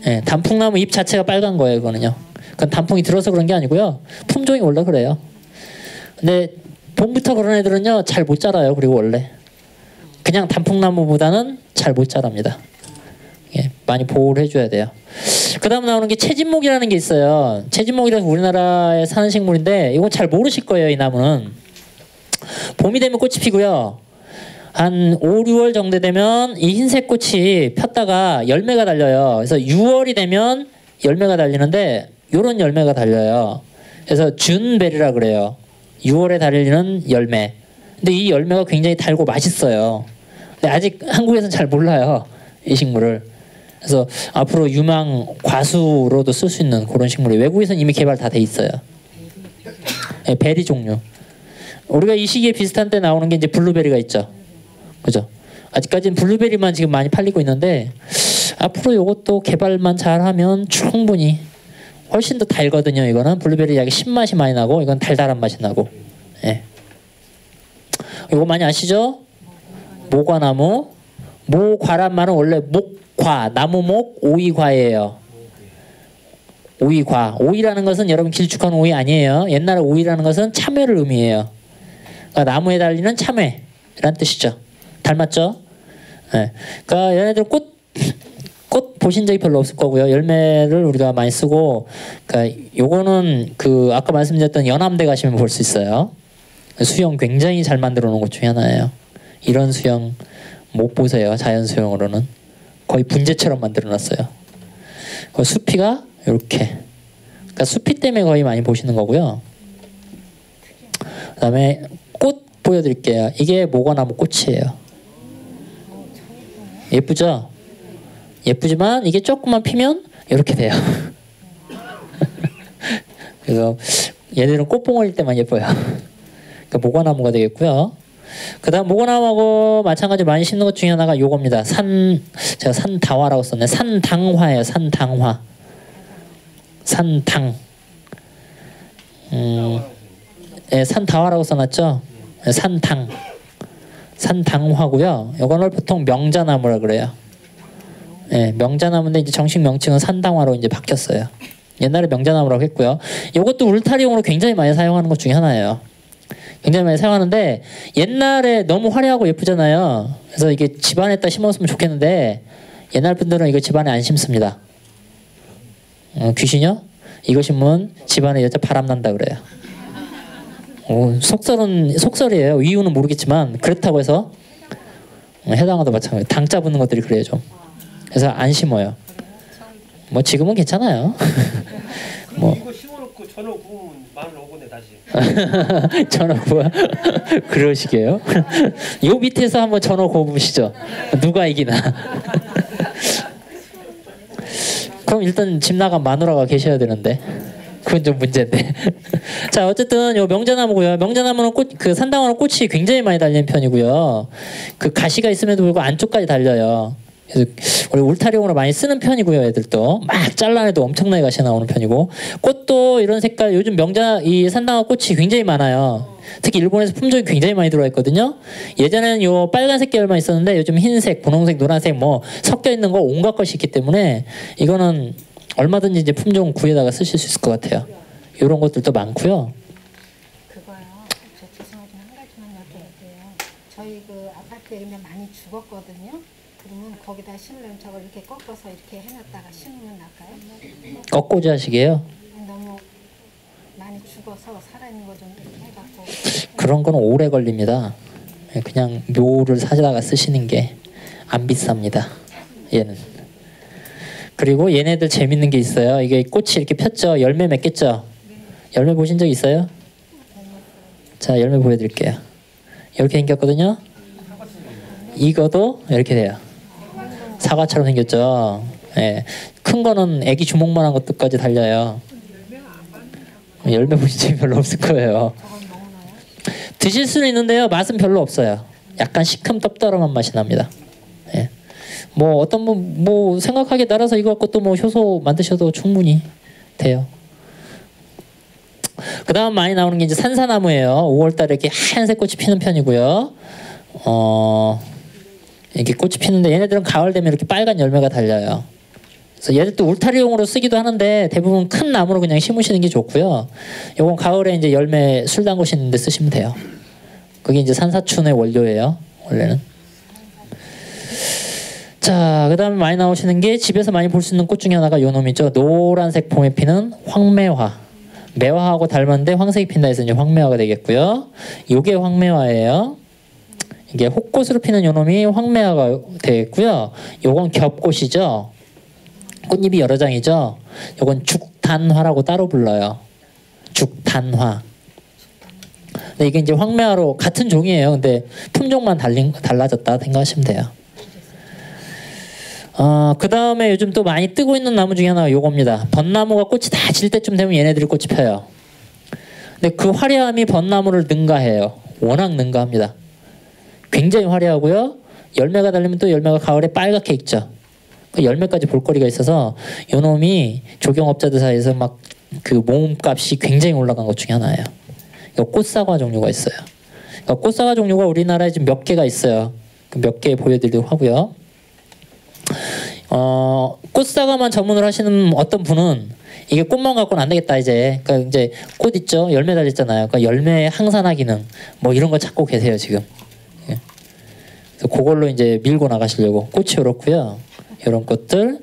예, 단풍나무 잎 자체가 빨간 거예요, 그거는요. 그건 단풍이 들어서 그런 게 아니고요. 품종이 원래 그래요. 근데 봄부터 그런 애들은요, 잘 못 자라요. 그리고 원래 그냥 단풍나무보다는 잘 못 자랍니다. 예, 많이 보호를 해줘야 돼요. 그 다음 나오는 게 채진목이라는 게 있어요. 채진목이라서 우리나라에 사는 식물인데 이건 잘 모르실 거예요. 이 나무는 봄이 되면 꽃이 피고요. 한 5, 6월 정도 되면 이 흰색 꽃이 폈다가 열매가 달려요. 그래서 6월이 되면 열매가 달리는데 요런 열매가 달려요. 그래서 준베리라 그래요. 6월에 달리는 열매. 근데 이 열매가 굉장히 달고 맛있어요. 근데 아직 한국에서는 잘 몰라요, 이 식물을. 그래서 앞으로 유망 과수로도 쓸 수 있는 그런 식물이 외국에서는 이미 개발 다 돼 있어요. 네, 베리 종류. 우리가 이 시기에 비슷한 때 나오는 게 이제 블루베리가 있죠. 그죠? 아직까지는 블루베리만 지금 많이 팔리고 있는데 앞으로 이것도 개발만 잘하면 충분히 훨씬 더 달거든요. 이거는 블루베리 약간 신맛이 많이 나고 이건 달달한 맛이 나고. 예. 이거 많이 아시죠? 모과나무. 모과란 말은 원래 목과, 나무목, 오이과예요. 오이과. 오이라는 것은 여러분 길쭉한 오이 아니에요. 옛날에 오이라는 것은 참외를 의미해요. 그러니까 나무에 달리는 참외란 뜻이죠. 닮았죠? 네. 그러니까 얘네들 꽃 보신 적이 별로 없을 거고요. 열매를 우리가 많이 쓰고, 그러니까 요거는 그 아까 말씀드렸던 연암대 가시면 볼 수 있어요. 수영 굉장히 잘 만들어 놓은 것 중에 하나예요. 이런 수영 못 보세요. 자연 수영으로는 거의 분재처럼 만들어 놨어요. 그 수피가 이렇게, 그러니까 수피 때문에 거의 많이 보시는 거고요. 그다음에 꽃 보여드릴게요. 이게 모과나무 꽃이에요. 예쁘죠? 예쁘지만 이게 조금만 피면 이렇게 돼요. 그래서 얘들은 꽃봉오리일 때만 예뻐요. 그러니까 모과나무가 되겠고요. 그 다음 모과나무하고 마찬가지로 많이 심는 것 중에 하나가 요겁니다. 제가 산다화라고 썼네. 산당화예요. 산당화. 산당. 네, 산다화라고 써놨죠. 네, 산당화고요. 이거는 보통 명자나무라 그래요. 예, 명자나무인데 이제 정식 명칭은 산당화로 이제 바뀌었어요. 옛날에 명자나무라고 했고요. 이것도 울타리용으로 굉장히 많이 사용하는 것 중에 하나예요. 굉장히 많이 사용하는데 옛날에 너무 화려하고 예쁘잖아요. 그래서 이게 집안에다 심었으면 좋겠는데 옛날 분들은 이거 집안에 안 심습니다. 귀신이요? 이거 심으면 집안에 여자 바람 난다 그래요. 속설이에요. 이유는 모르겠지만 그렇다고 해서 해당화도 마찬가지. 당자 붙는 것들이 그래요 좀. 그래서 안 심어요. 뭐 지금은 괜찮아요. 뭐 이거 심어놓고 전어 구우면 마늘 오고네 다시. 전어 구워? 그러시게요? 요 밑에서 한번 전어 구워보시죠. 누가 이기나. 그럼 일단 집 나간 마누라가 계셔야 되는데 그건 좀 문제인데. 자 어쨌든 요 명자나무고요. 명자나무는 그 산당화는 꽃이 굉장히 많이 달리는 편이고요. 그 가시가 있음에도 불구하고 안쪽까지 달려요. 그래서 원래 울타리용으로 많이 쓰는 편이고요. 애들도 막 잘라내도 엄청나게 가시 나오는 편이고 꽃도 이런 색깔 요즘 이 산당화 꽃이 굉장히 많아요. 특히 일본에서 품종이 굉장히 많이 들어와 있거든요. 예전에는 요 빨간색 계열만 있었는데 요즘 흰색, 분홍색, 노란색 뭐 섞여 있는 거 온갖 것이 있기 때문에 이거는 얼마든지 이제 품종 구에다가 쓰실 수 있을 것 같아요. 이런 것들도 많고요. 그거요. 저 죄송하지만 한 가지만 여쭤볼게요. 저희 그 아파트에 그냥 많이 죽었거든요. 그러면 거기다 심으려면 저걸 이렇게 꺾어서 이렇게 해놨다가 심으면 나을까요? 꺾고자 하시게요? 너무 많이 죽어서 살아있는 거 좀 이렇게 해갖고. 그런 거는 오래 걸립니다. 그냥 묘를 사다가 쓰시는 게 안 비쌉니다. 얘는. 그리고 얘네들 재밌는 게 있어요. 이게 꽃이 이렇게 폈죠. 열매 맺겠죠. 열매 보신 적 있어요? 자 열매 보여드릴게요. 이렇게 생겼거든요. 이거도 이렇게 돼요. 사과처럼 생겼죠. 예. 큰 거는 애기 주먹만한 것들까지 달려요. 열매 보신 적이 별로 없을 거예요. 드실 수는 있는데요. 맛은 별로 없어요. 약간 시큼 떡더러한 맛이 납니다. 예. 뭐 어떤 뭐 생각하기에 따라서 이거 갖고 또 뭐 효소 만드셔도 충분히 돼요. 그 다음 많이 나오는 게 이제 산사나무예요. 5월달에 이렇게 하얀색 꽃이 피는 편이고요. 이렇게 꽃이 피는데 얘네들은 가을 되면 이렇게 빨간 열매가 달려요. 그래서 얘들도 울타리용으로 쓰기도 하는데 대부분 큰 나무로 그냥 심으시는 게 좋고요. 요건 가을에 이제 열매 술 담그시는 데 쓰시면 돼요. 그게 이제 산사춘의 원료예요. 원래는. 자, 그 다음에 많이 나오시는 게 집에서 많이 볼 수 있는 꽃 중에 하나가 요 놈이죠. 노란색 봄에 피는 황매화. 매화하고 닮았는데 황색이 핀다 해서 이제 황매화가 되겠고요. 요게 황매화예요. 이게 혹꽃으로 피는 요 놈이 황매화가 되겠고요. 요건 겹꽃이죠. 꽃잎이 여러 장이죠. 요건 죽단화라고 따로 불러요. 죽단화. 근데 이게 이제 황매화로 같은 종이에요. 근데 품종만 달라졌다 생각하시면 돼요. 그 다음에 요즘 또 많이 뜨고 있는 나무 중에 하나가 요겁니다. 벚나무가 꽃이 다 질 때쯤 되면 얘네들이 꽃이 펴요. 근데 그 화려함이 벚나무를 능가해요. 워낙 능가합니다. 굉장히 화려하고요. 열매가 달리면 또 열매가 가을에 빨갛게 익죠. 그 열매까지 볼거리가 있어서 요 놈이 조경업자들 사이에서 막 그 모음값이 굉장히 올라간 것 중에 하나예요. 꽃사과 종류가 있어요. 꽃사과 종류가 우리나라에 지금 몇 개가 있어요. 몇 개 보여드리도록 하고요. 꽃사과만 전문으로 하시는 어떤 분은 이게 꽃만 갖고는 안 되겠다 이제. 그러니까 이제 꽃 있죠. 열매 달렸잖아요. 그러니까 열매 항산화 기능 뭐 이런 거 찾고 계세요 지금. 예. 그래서 그걸로 이제 밀고 나가시려고 꽃이 이렇고요. 이런 꽃들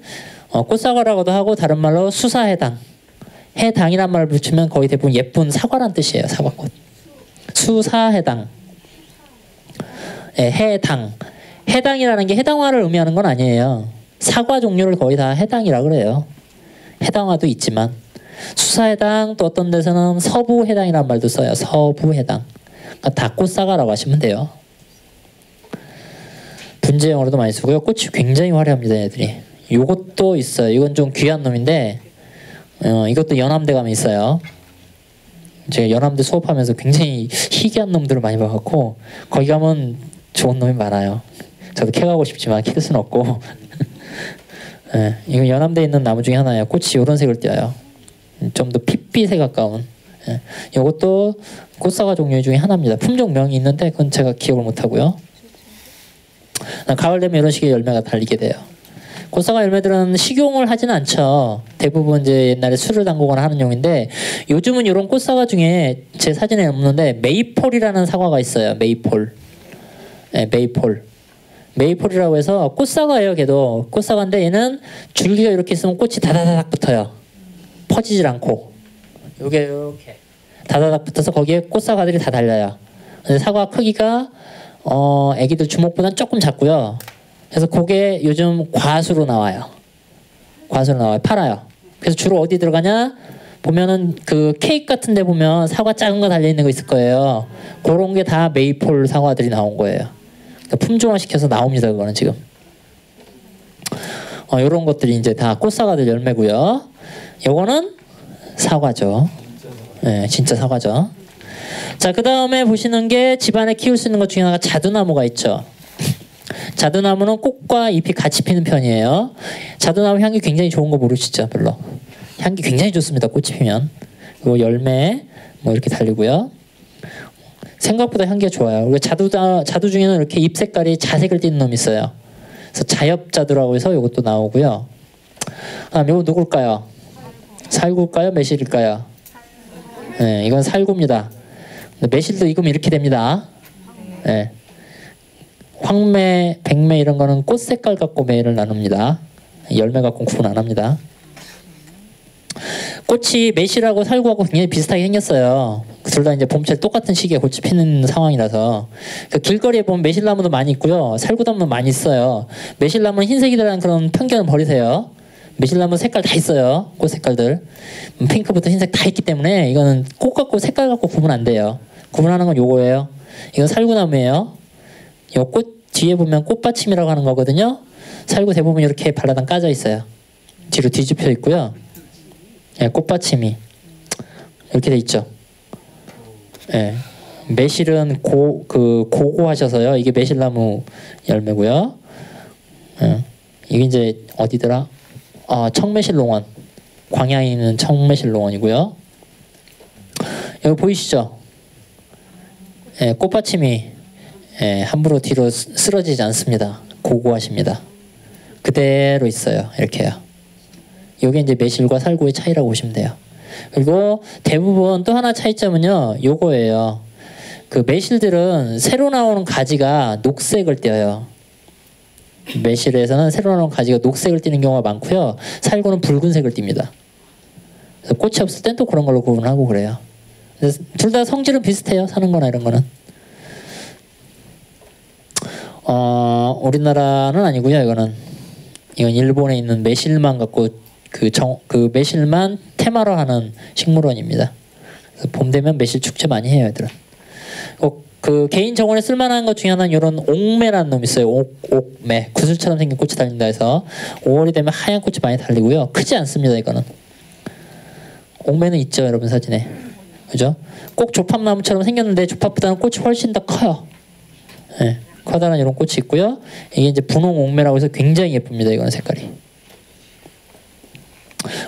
꽃사과라고도 하고 다른 말로 수사해당. 해당이란 말을 붙이면 거의 대부분 예쁜 사과란 뜻이에요. 사과꽃. 수사해당. 예, 해당. 해당이라는 게 해당화를 의미하는 건 아니에요. 사과 종류를 거의 다 해당이라 그래요. 해당화도 있지만 수사해당 또 어떤 데서는 서부해당이라는 말도 써요. 서부해당. 그러니까 다 꽃사과라고 하시면 돼요. 분재용으로도 많이 쓰고요. 꽃이 굉장히 화려합니다. 얘들이. 요것도 있어요. 이건 좀 귀한 놈인데 이것도 연암대 가면 있어요. 제가 연암대 수업하면서 굉장히 희귀한 놈들을 많이 봐갖고 거기 가면 좋은 놈이 많아요. 저도 캐가고 싶지만 캐 수는 없고 네, 이건 연암대에 있는 나무 중에 하나예요. 꽃이 이런 색을 띄어요. 좀 더 핏빛에 가까운. 네, 이것도 꽃사과 종류 중에 하나입니다. 품종명이 있는데 그건 제가 기억을 못하고요. 가을 되면 이런 식의 열매가 달리게 돼요. 꽃사과 열매들은 식용을 하지는 않죠. 대부분 이제 옛날에 술을 담그거나 하는 용인데 요즘은 이런 꽃사과 중에 제 사진에 없는데 메이폴이라는 사과가 있어요. 메이폴. 네, 메이폴. 메이폴이라고 해서 꽃사과예요. 걔도 꽃사과인데 얘는 줄기가 이렇게 있으면 꽃이 다다다닥 붙어요. 퍼지질 않고. 요게 이렇게 다다닥 붙어서 거기에 꽃사과들이 다 달려요. 근데 사과 크기가 애기들 주먹보다는 조금 작고요. 그래서 그게 요즘 과수로 나와요. 과수로 나와요. 팔아요. 그래서 주로 어디 들어가냐? 보면은 그 케이크 같은 데 보면 사과 작은 거 달려있는 거 있을 거예요. 그런 게 다 메이폴 사과들이 나온 거예요. 그러니까 품종화 시켜서 나옵니다. 그거는 지금. 요런 것들이 이제 다 꽃사과들 열매고요. 요거는 사과죠. 네, 진짜 사과죠. 자, 그 다음에 보시는 게 집안에 키울 수 있는 것 중에 하나가 자두나무가 있죠. 자두나무는 꽃과 잎이 같이 피는 편이에요. 자두나무 향기 굉장히 좋은 거 모르시죠? 별로. 향기 굉장히 좋습니다. 꽃이 피면. 그리고 열매 뭐 이렇게 달리고요. 생각보다 향기가 좋아요. 그리고 자두 중에는 이렇게 잎 색깔이 자색을 띠는 놈이 있어요. 그래서 자엽자두라고 해서 이것도 나오고요. 이거 누굴까요? 살구일까요? 매실일까요? 네, 이건 살구입니다. 매실도 익으면 이렇게 됩니다. 네. 황매, 백매 이런 거는 꽃 색깔 갖고 매를 나눕니다. 열매 갖고 구분 안 합니다. 꽃이 매실하고 살구하고 굉장히 비슷하게 생겼어요. 둘 다 이제 봄철 똑같은 시기에 꽃이 피는 상황이라서. 그 길거리에 보면 매실나무도 많이 있고요. 살구나무도 많이 있어요. 매실나무는 흰색이라는 그런 편견을 버리세요. 매실나무 색깔 다 있어요. 꽃 색깔들. 핑크부터 흰색 다 있기 때문에 이거는 꽃 갖고 색깔 갖고 구분 안 돼요. 구분하는 건 요거예요. 이건 살구나무예요. 요 꽃 뒤에 보면 꽃받침이라고 하는 거거든요. 살구 대부분 이렇게 발라당 까져 있어요. 뒤로 뒤집혀 있고요. 예, 꽃받침이 이렇게 돼 있죠. 예, 매실은 고고하셔서요. 이게 매실나무 열매고요. 예, 이게 이제 어디더라? 청매실농원. 광양에 있는 청매실농원이고요. 여기 보이시죠? 예, 꽃받침이 함부로 뒤로 쓰러지지 않습니다. 고고하십니다. 그대로 있어요. 이렇게요. 이게 이제 매실과 살구의 차이라고 보시면 돼요. 그리고 대부분 또 하나 차이점은요. 요거예요. 그 매실들은 새로 나오는 가지가 녹색을 띄어요. 매실에서는 새로 나오는 가지가 녹색을 띠는 경우가 많고요. 살구는 붉은색을 띱니다. 그래서 꽃이 없을 땐 또 그런 걸로 구분하고 그래요. 둘 다 성질은 비슷해요. 사는 거나 이런 거는. 우리나라는 아니고요. 이건 일본에 있는 매실만 갖고 그 매실만 테마로 하는 식물원입니다. 그래서 봄 되면 매실 축제 많이 해요, 애들은. 그 개인 정원에 쓸만한 것 중에 하나는 이런 옥매라는 놈이 있어요. 옥매. 구슬처럼 생긴 꽃이 달린다 해서 5월이 되면 하얀 꽃이 많이 달리고요. 크지 않습니다, 이거는. 옥매는 있죠, 여러분 사진에. 그죠? 꼭 조팝나무처럼 생겼는데 조팝보다는 꽃이 훨씬 더 커요. 네, 커다란 이런 꽃이 있고요. 이게 이제 분홍 옥매라고 해서 굉장히 예쁩니다, 이거는 색깔이.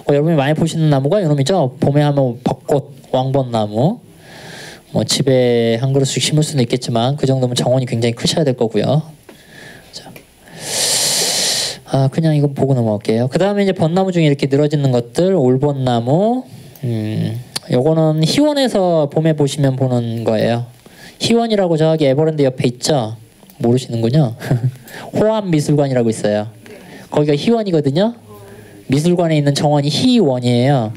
여러분이 많이 보시는 나무가 이놈이죠. 봄에 하면 벚꽃, 왕벚나무. 뭐 집에 한 그루씩 심을 수는 있겠지만 그 정도면 정원이 굉장히 크셔야 될 거고요. 자, 그냥 이거 보고 넘어갈게요. 그 다음에 이제 벚나무 중에 이렇게 늘어지는 것들, 올벚나무. 요거는 희원에서 봄에 보시면 보는 거예요. 희원이라고 저기 에버랜드 옆에 있죠? 모르시는군요. 호암미술관이라고 있어요. 거기가 희원이거든요. 미술관에 있는 정원이 희원이에요.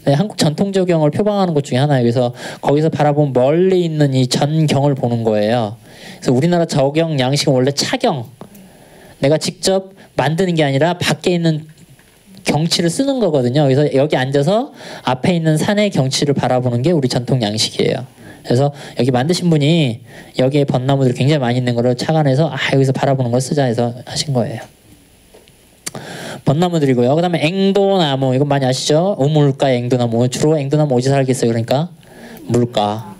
네, 한국 전통조경을 표방하는 것 중에 하나예요. 그래서 거기서 바라보면 멀리 있는 이 전경을 보는 거예요. 그래서 우리나라 저경 양식은 원래 차경. 내가 직접 만드는 게 아니라 밖에 있는 경치를 쓰는 거거든요. 그래서 여기 앉아서 앞에 있는 산의 경치를 바라보는 게 우리 전통 양식이에요. 그래서 여기 만드신 분이 여기에 벚나무들이 굉장히 많이 있는 거를 착안해서 여기서 바라보는 걸 쓰자 해서 하신 거예요. 벚나무들이고요. 그 다음에 앵도나무. 이건 많이 아시죠? 우물가 앵도나무. 주로 앵도나무 어디서 살겠어요? 그러니까 물가.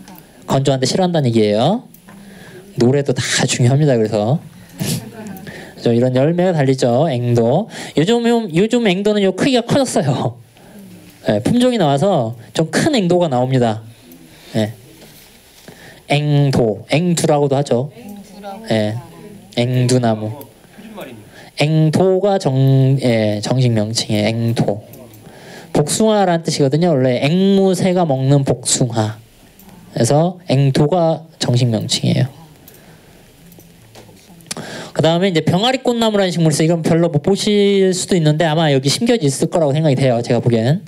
건조한데 싫어한다는 얘기예요. 노래도 다 중요합니다. 그래서 이런 열매가 달리죠. 앵도. 요즘 앵도는 요 크기가 커졌어요. 네, 품종이 나와서 좀 큰 앵도가 나옵니다. 네. 앵도, 앵두라고도 하죠. 네. 앵두나무. 앵도가 정식 명칭이에요. 앵도. 복숭아라는 뜻이거든요. 원래 앵무새가 먹는 복숭아. 그래서 앵도가 정식 명칭이에요. 그 다음에 이제 병아리 꽃나무라는 식물이 있어요. 이건 별로 못 보실 수도 있는데 아마 여기 심겨져 있을 거라고 생각이 돼요. 제가 보기에는.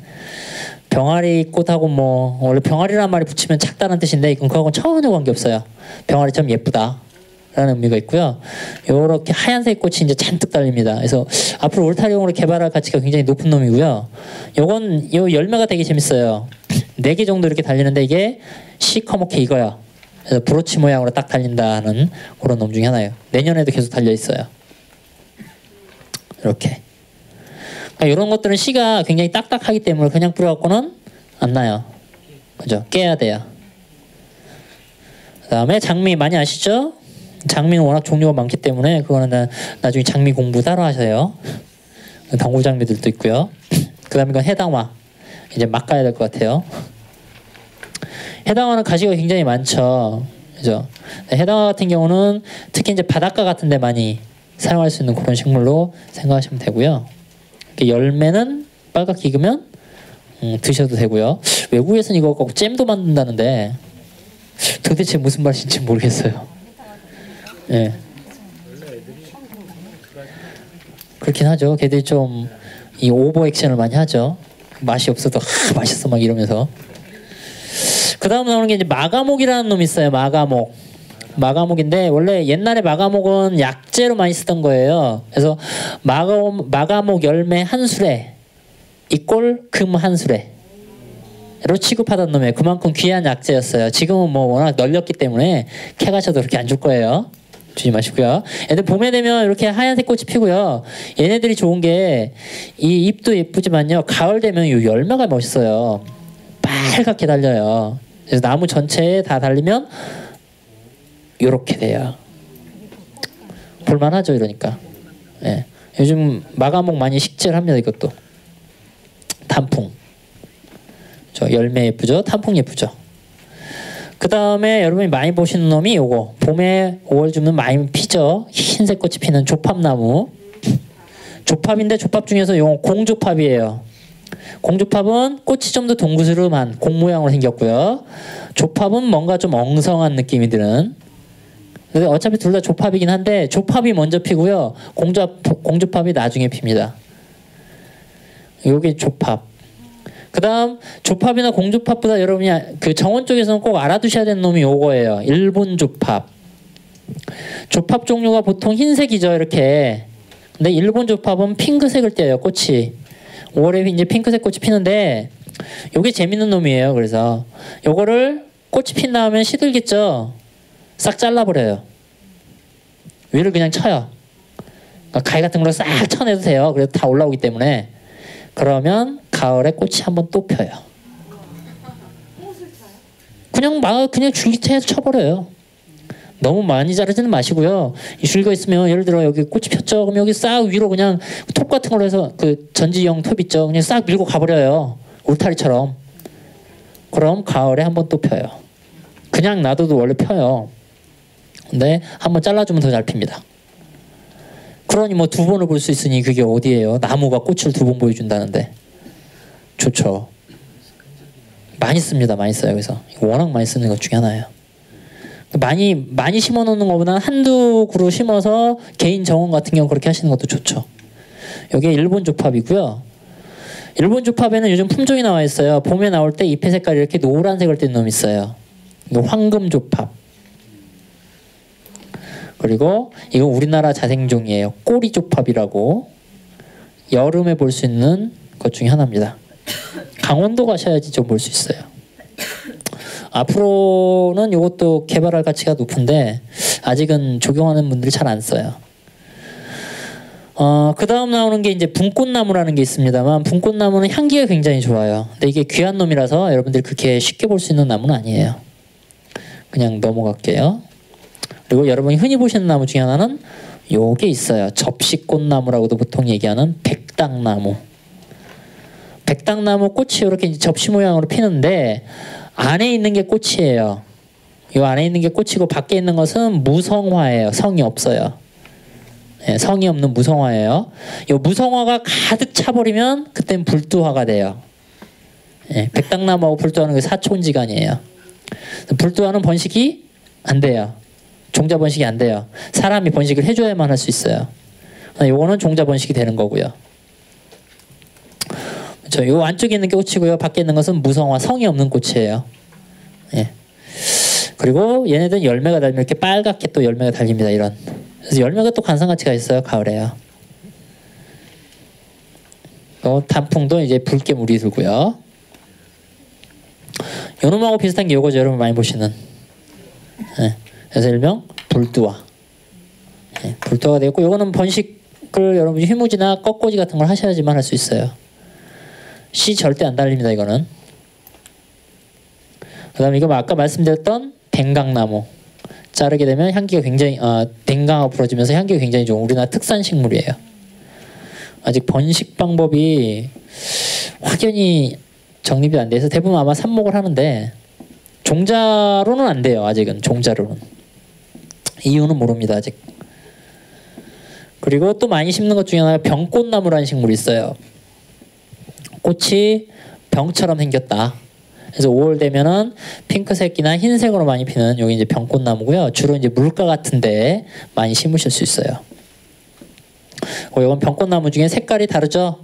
병아리 꽃하고 뭐 원래 병아리라는 말이 붙이면 작다는 뜻인데 이건 그거하고는 전혀 관계없어요. 병아리처럼 예쁘다 라는 의미가 있고요. 요렇게 하얀색 꽃이 이제 잔뜩 달립니다. 그래서 앞으로 울타리용으로 개발할 가치가 굉장히 높은 놈이고요. 요건 요 열매가 되게 재밌어요. 4개 정도 이렇게 달리는데 이게 시커멓게 익어요. 그래서 브로치 모양으로 딱 달린다는 그런 놈 중에 하나예요. 내년에도 계속 달려 있어요. 이렇게. 그러니까 이런 것들은 씨가 굉장히 딱딱하기 때문에 그냥 뿌려갖고는 안 나요. 그죠? 깨야 돼요. 그 다음에 장미 많이 아시죠? 장미는 워낙 종류가 많기 때문에 그거는 나중에 장미 공부 따로 하셔요. 덩굴 장미들도 있고요. 그 다음에 이건 해당화. 이제 막 가야 될 것 같아요. 해당화는 가시가 굉장히 많죠. 그죠? 해당화 같은 경우는 특히 이제 바닷가 같은 데 많이 사용할 수 있는 그런 식물로 생각하시면 되고요. 열매는 빨갛게 익으면 드셔도 되고요. 외국에서는 이거 꼭 잼도 만든다는데 도대체 무슨 맛인지 모르겠어요. 예. 그렇긴 하죠. 걔들이 좀 이 오버 액션을 많이 하죠. 맛이 없어도 맛있어 막 이러면서. 그 다음 나오는 게 이제 마가목이라는 놈이 있어요. 마가목. 마가목인데 원래 옛날에 마가목은 약재로 많이 쓰던 거예요. 그래서 마가목 열매 한 수레 이꼴 금 한 수레로 취급하던 놈이에요. 그만큼 귀한 약재였어요. 지금은 뭐 워낙 널렸기 때문에 캐 가셔도 그렇게 안 줄 거예요. 주지 마시고요. 얘들 봄에 되면 이렇게 하얀색 꽃이 피고요. 얘네들이 좋은 게 이 잎도 예쁘지만요. 가을 되면 이 열매가 멋있어요. 빨갛게 달려요. 그래서 나무 전체에 다 달리면 요렇게 돼요. 볼만하죠, 이러니까. 예. 요즘 마가목 많이 식재합니다, 이것도. 단풍. 저 열매 예쁘죠? 단풍 예쁘죠? 그 다음에 여러분이 많이 보시는 놈이 요거. 봄에 5월쯤은 많이 피죠? 흰색 꽃이 피는 조팝나무. 조팝인데 조팝 중에서 요거 공조팝이에요. 공조팝은 꽃이 좀 더 동그스름한 공 모양으로 생겼고요. 조팝은 뭔가 좀 엉성한 느낌이 드는. 어차피 둘 다 조팝이긴 한데 조팝이 먼저 피고요. 공조팝이 나중에 핍니다. 요게 조팝. 그 다음 조팝이나 공조팝보다 여러분이 그 정원 쪽에서는 꼭 알아두셔야 되는 놈이 요거예요. 일본 조팝. 조팝 종류가 보통 흰색이죠. 이렇게. 근데 일본 조팝은 핑크색을 띄어요. 꽃이. 5월에 이제 핑크색 꽃이 피는데 요게 재밌는 놈이에요. 그래서 요거를 꽃이 핀 다음에 시들겠죠. 싹 잘라버려요. 위를 그냥 쳐요. 그러니까 가위 같은 걸로 싹 쳐내도 돼요. 그래도 다 올라오기 때문에. 그러면 가을에 꽃이 한번 또 펴요. 그냥 줄기차에서 쳐버려요. 너무 많이 자르지는 마시고요. 이 줄기가 있으면 예를 들어 여기 꽃이 폈죠. 그럼 여기 싹 위로 그냥 톱 같은 걸로 해서 그 전지형 톱 있죠. 그냥 싹 밀고 가버려요. 울타리처럼. 그럼 가을에 한번 또 펴요. 그냥 놔둬도 원래 펴요. 근데 한번 잘라주면 더 잘 핍니다. 그러니 뭐 2번을 볼 수 있으니 그게 어디예요? 나무가 꽃을 2번 보여준다는데. 좋죠. 많이 씁니다. 많이 써요. 그래서 워낙 많이 쓰는 것 중에 하나예요. 많이 심어 놓는 것보다는 한두 그루 심어서 개인 정원 같은 경우 그렇게 하시는 것도 좋죠. 여기 일본 조팝이고요. 일본 조팝에는 요즘 품종이 나와 있어요. 봄에 나올 때 잎의 색깔이 이렇게 노란색을 띤 놈이 있어요. 이거 황금 조팝. 그리고 이거 우리나라 자생종이에요. 꼬리 조팝이라고. 여름에 볼 수 있는 것 중에 하나입니다. 강원도 가셔야지 좀 볼 수 있어요. 앞으로는 이것도 개발할 가치가 높은데 아직은 적용하는 분들이 잘 안 써요. 그 다음 나오는 게 이제 분꽃나무라는 게 있습니다만 분꽃나무는 향기가 굉장히 좋아요. 근데 이게 귀한 놈이라서 여러분들이 그렇게 쉽게 볼 수 있는 나무는 아니에요. 그냥 넘어갈게요. 그리고 여러분이 흔히 보시는 나무 중에 하나는 요게 있어요. 접시꽃나무라고도 보통 얘기하는 백당나무. 백당나무 꽃이 이렇게 접시 모양으로 피는데 안에 있는 게 꽃이에요. 이 안에 있는 게 꽃이고 밖에 있는 것은 무성화예요. 성이 없어요. 예, 성이 없는 무성화예요. 이 무성화가 가득 차버리면 그땐 불두화가 돼요. 예, 백당나무하고 불두화는 그 사촌지간이에요. 불두화는 번식이 안 돼요. 종자 번식이 안 돼요. 사람이 번식을 해줘야만 할 수 있어요. 요거는 종자 번식이 되는 거고요. 요 안쪽에 있는 게 꽃이고요. 밖에 있는 것은 무성화, 성이 없는 꽃이에요. 예. 그리고 얘네들은 열매가 달리면 이렇게 빨갛게 또 열매가 달립니다. 이런. 그래서 열매가 또 관상 가치가 있어요. 가을에요. 단풍도 이제 붉게 물이 들고요. 요놈하고 비슷한 게 요거죠. 여러분 많이 보시는. 예. 그래서 일명 불두화. 예. 불두화가 되고 요거는 번식을 여러분이 휘무지나 꺾꽂이 같은 걸 하셔야지만 할 수 있어요. 씨 절대 안 달립니다. 이거는. 그 다음에 이거 아까 말씀드렸던 댕강나무. 자르게 되면 향기가 굉장히 댕강하고 부러지면서 향기가 굉장히 좋은 우리나라 특산 식물이에요. 아직 번식 방법이 확연히 정립이 안 돼서 대부분 아마 삽목을 하는데 종자로는 안 돼요. 아직은 종자로는. 이유는 모릅니다. 아직. 그리고 또 많이 심는 것 중에 하나가 병꽃나무라는 식물이 있어요. 꽃이 병처럼 생겼다. 그래서 5월 되면은 핑크색이나 흰색으로 많이 피는 여기 이제 병꽃나무고요. 주로 이제 물가 같은데 많이 심으실 수 있어요. 이건 병꽃나무 중에 색깔이 다르죠.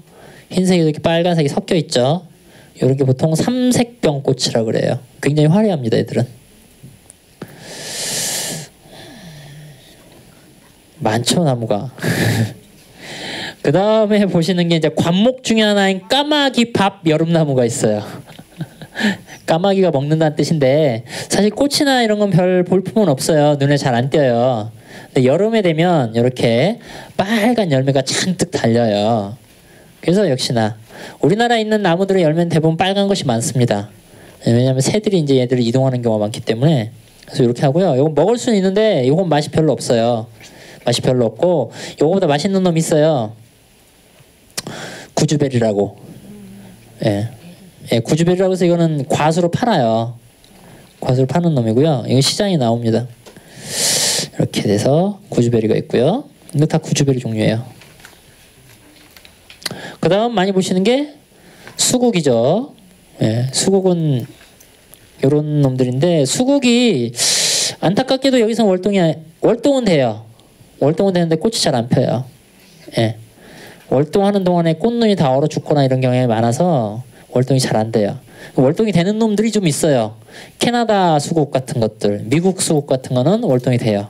흰색이 이렇게 빨간색이 섞여 있죠. 이런 게 보통 삼색병꽃이라고 그래요. 굉장히 화려합니다, 애들은. 많죠, 나무가. 그 다음에 보시는 게 이제 관목 중에 하나인 까마귀밥 여름나무가 있어요. 까마귀가 먹는다는 뜻인데 사실 꽃이나 이런 건 별 볼품은 없어요. 눈에 잘 안 띄어요. 근데 여름에 되면 이렇게 빨간 열매가 잔뜩 달려요. 그래서 역시나 우리나라에 있는 나무들의 열매는 대부분 빨간 것이 많습니다. 왜냐하면 새들이 이제 얘들을 이동하는 경우가 많기 때문에. 그래서 이렇게 하고요. 이건 먹을 수는 있는데 이건 맛이 별로 없어요. 맛이 별로 없고 요거보다 맛있는 놈이 있어요. 구주베리라고. 예. 예, 구주베리라고 해서 이거는 과수로 팔아요. 과수로 파는 놈이고요. 이거 시장에 나옵니다. 이렇게 돼서 구주베리가 있고요. 이거 다 구주베리 종류예요. 그 다음 많이 보시는 게 수국이죠. 예, 수국은 이런 놈들인데 수국이 안타깝게도 여기서 월동은 돼요. 월동은 되는데 꽃이 잘 안 펴요. 예. 월동하는 동안에 꽃눈이 다 얼어 죽거나 이런 경향이 많아서 월동이 잘 안 돼요. 월동이 되는 놈들이 좀 있어요. 캐나다 수국 같은 것들, 미국 수국 같은 거는 월동이 돼요.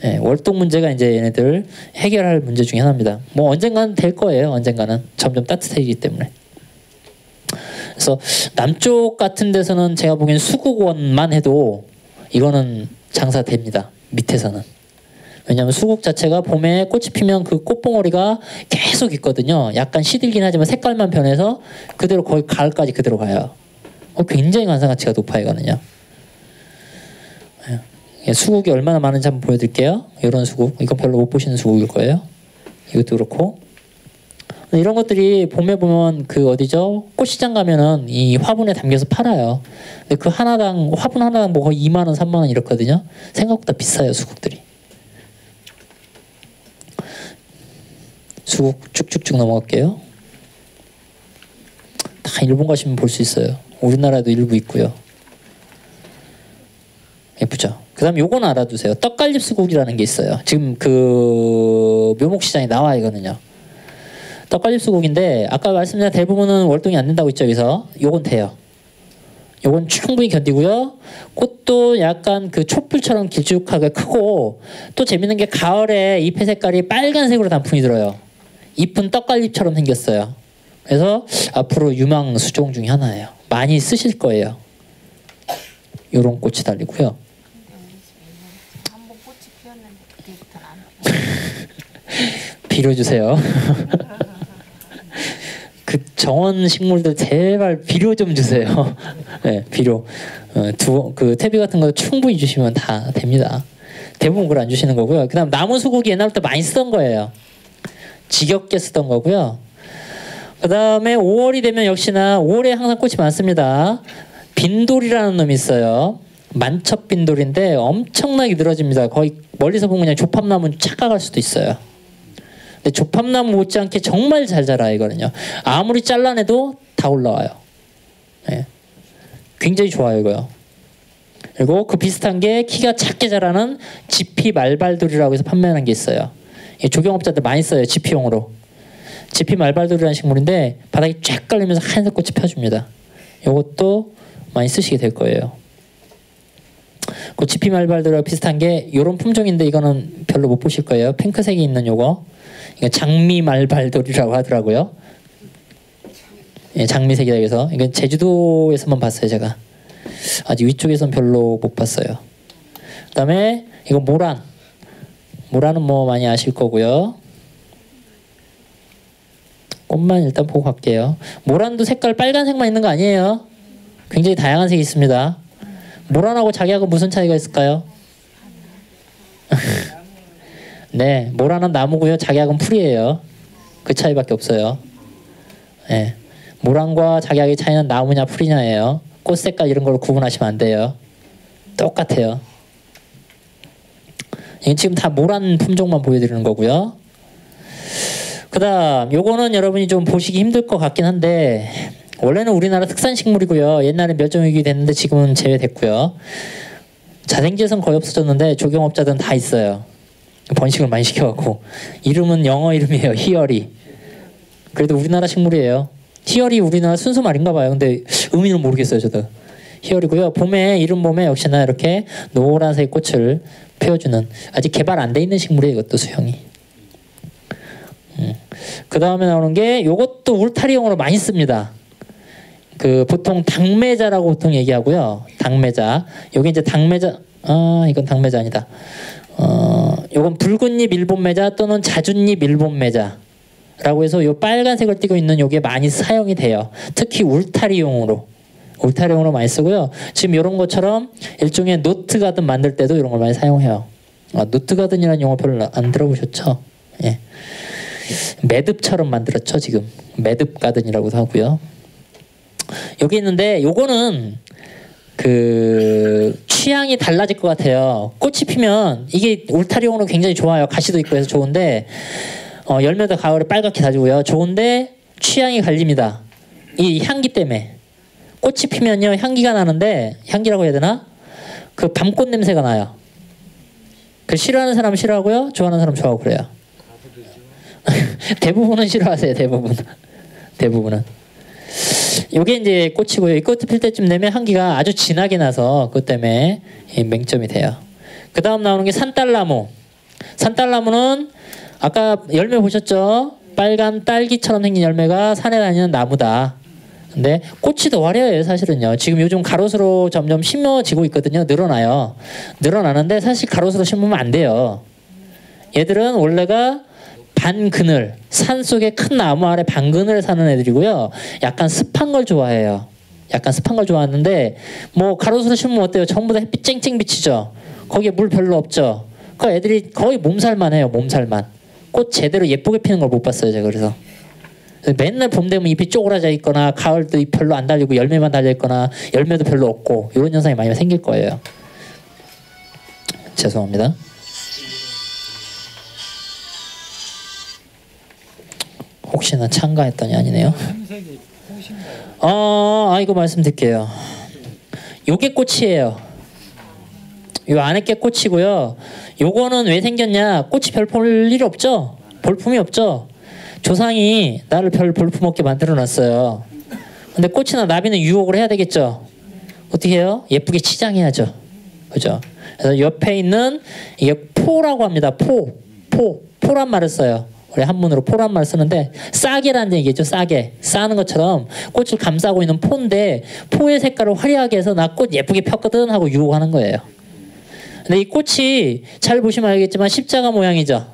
예, 월동 문제가 이제 얘네들 해결할 문제 중에 하나입니다. 뭐 언젠가는 될 거예요. 언젠가는 점점 따뜻해지기 때문에. 그래서 남쪽 같은 데서는 제가 보기엔 수국원만 해도 이거는 장사됩니다. 밑에서는. 왜냐하면 수국 자체가 봄에 꽃이 피면 그 꽃봉오리가 계속 있거든요. 약간 시들긴 하지만 색깔만 변해서 그대로 거의 가을까지 그대로 가요. 굉장히 관상 가치가 높아요. 이거는요. 수국이 얼마나 많은지 한번 보여드릴게요. 이런 수국. 이건 별로 못 보시는 수국일 거예요. 이것도 그렇고. 이런 것들이 봄에 보면 그 어디죠? 꽃시장 가면은 이 화분에 담겨서 팔아요. 근데 그 하나당 화분 하나당 뭐 거의 2만 원, 3만 원 이렇거든요. 생각보다 비싸요. 수국들이. 수국 쭉쭉쭉 넘어갈게요. 다 일본 가시면 볼 수 있어요. 우리나라도 일부 있고요. 예쁘죠? 그 다음 요건 알아두세요. 떡갈립 수국이라는 게 있어요. 지금 그 묘목시장에 나와 이거는요. 떡갈립 수국인데 아까 말씀드린 대부분은 월동이 안 된다고 했죠. 여기서 요건 돼요. 요건 충분히 견디고요. 꽃도 약간 그 촛불처럼 길쭉하게 크고 또 재밌는 게 가을에 잎의 색깔이 빨간색으로 단풍이 들어요. 잎은 떡갈립처럼 생겼어요. 그래서 앞으로 유망 수종 중에 하나예요. 많이 쓰실 거예요. 요런 꽃이 달리고요. 한번 꽃이 피었는데 그때부터는 안 빌어주세요. 그 정원 식물들 제발 비료 좀 주세요. 네, 비료. 그 퇴비 같은 거 충분히 주시면 다 됩니다. 대부분 그걸 안 주시는 거고요. 그다음 나무 수국이 옛날부터 많이 쓰던 거예요. 지겹게 쓰던 거고요. 그 다음에 5월이 되면 역시나 5월에 항상 꽃이 많습니다. 빈돌이라는 놈이 있어요. 만첩빈돌인데 엄청나게 늘어집니다. 거의 멀리서 보면 그냥 조팝나무 착각할 수도 있어요. 근데 조팝나무 못지않게 정말 잘 자라요. 이거는요. 아무리 잘라내도 다 올라와요. 네. 굉장히 좋아요. 이거요. 그리고 그 비슷한 게 키가 작게 자라는 지피 말발돌이라고 해서 판매하는 게 있어요. 조경업자들 많이 써요. 지피용으로. 지피 말발돌이라는 식물인데 바닥에 쫙 깔리면서 하얀색 꽃이 펴줍니다. 이것도 많이 쓰시게 될 거예요. 그 지피 말발돌이랑 비슷한 게 이런 품종인데 이거는 별로 못 보실 거예요. 핑크색이 있는 요거. 이거 장미 말발돌이라고 하더라고요. 예, 장미색이라 해서 이건 제주도에서만 봤어요. 제가 아직 위쪽에서는 별로 못 봤어요. 그 다음에 이거 모란. 모란은 뭐 많이 아실 거고요. 꽃만 일단 보고 갈게요. 모란도 색깔 빨간색만 있는 거 아니에요. 굉장히 다양한 색이 있습니다. 모란하고 자기하고 무슨 차이가 있을까요? 네, 모란은 나무고요. 자기하고는 풀이에요. 그 차이밖에 없어요. 네. 모란과 자기하고의 차이는 나무냐 풀이냐예요. 꽃 색깔 이런 걸로 구분하시면 안 돼요. 똑같아요. 이건 지금 다 모란 품종만 보여드리는 거고요. 그 다음 요거는 여러분이 좀 보시기 힘들 것 같긴 한데 원래는 우리나라 특산식물이고요. 옛날에 멸종위기 됐는데 지금은 제외됐고요. 자생지에서는 거의 없어졌는데 조경업자들은 다 있어요. 번식을 많이 시켜갖고. 이름은 영어 이름이에요. 희열이. 그래도 우리나라 식물이에요. 희열이 우리나라 순수 말인가 봐요. 근데 의미는 모르겠어요. 저도. 희열이고요. 봄에 이른 봄에 역시나 이렇게 노란색 꽃을 피워주는 아직 개발 안 돼 있는 식물이에요. 이것도 수형이. 그 다음에 나오는 게 요것도 울타리용으로 많이 씁니다. 그 보통 당매자라고 보통 얘기하고요. 당매자. 요게 이제 당매자. 이건 당매자 아니다. 요건 붉은잎 일본매자 또는 자준잎 일본매자라고 해서 요 빨간색을 띠고 있는 요게 많이 사용이 돼요. 특히 울타리용으로 많이 쓰고요. 지금 이런 것처럼 일종의 노트 가든 만들 때도 이런 걸 많이 사용해요. 노트 가든이라는 용어 별로 안 들어보셨죠? 예. 매듭처럼 만들었죠. 지금 매듭 가든이라고도 하고요. 여기 있는데 요거는 그 취향이 달라질 것 같아요. 꽃이 피면 이게 울타리용으로 굉장히 좋아요. 가시도 있고 해서 좋은데 열매도 가을에 빨갛게 다지고요. 좋은데 취향이 갈립니다. 이 향기 때문에. 꽃이 피면요 향기가 나는데 향기라고 해야 되나? 그 밤꽃 냄새가 나요. 그 싫어하는 사람은 싫어하고요. 좋아하는 사람은 좋아하고 그래요. 대부분은 싫어하세요. 대부분은. 요게 이제 꽃이고요. 이 꽃 필 때쯤 되면 향기가 아주 진하게 나서 그것 때문에 맹점이 돼요. 그 다음 나오는 게 산딸나무. 산딸나무는 아까 열매 보셨죠? 빨간 딸기처럼 생긴 열매가 산에 다니는 나무다. 근데 꽃이 더 화려해요. 사실은요. 지금 요즘 가로수로 점점 심어지고 있거든요. 늘어나는데 사실 가로수로 심으면 안 돼요. 얘들은 원래가 반그늘, 산속에 큰 나무 아래 반그늘에 사는 애들이고요. 약간 습한 걸 좋아해요. 약간 습한 걸 좋아하는데 뭐 가로수로 심으면 어때요? 전부 다 햇빛 쨍쨍 비치죠. 거기에 물 별로 없죠. 그 애들이 거의 몸살만 해요. 몸살만. 꽃 제대로 예쁘게 피는 걸 못 봤어요. 제가 그래서. 맨날 봄 되면 잎이 쪼그라져 있거나 가을도 잎 별로 안 달리고 열매만 달려 있거나 열매도 별로 없고 이런 현상이 많이 생길 거예요. 죄송합니다. 혹시나 참가했더니 아니네요. 흰색이 꽃인가요? 이거 말씀드릴게요. 요게 꽃이에요. 요 안에 게 꽃이고요. 요거는 왜 생겼냐? 꽃이 별 볼 일 없죠? 볼품이 없죠? 조상이 나를 별 볼품 없게 만들어 놨어요. 근데 꽃이나 나비는 유혹을 해야 되겠죠? 어떻게 해요? 예쁘게 치장해야죠. 그죠? 그래서 옆에 있는 이게 포라고 합니다. 포란 말을 써요. 우리 한문으로 포란 말을 쓰는데 싸개라는 얘기죠. 싸는 것처럼 꽃을 감싸고 있는 포인데 포의 색깔을 화려하게 해서 나 꽃 예쁘게 폈거든 하고 유혹하는 거예요. 근데 이 꽃이 잘 보시면 알겠지만 십자가 모양이죠.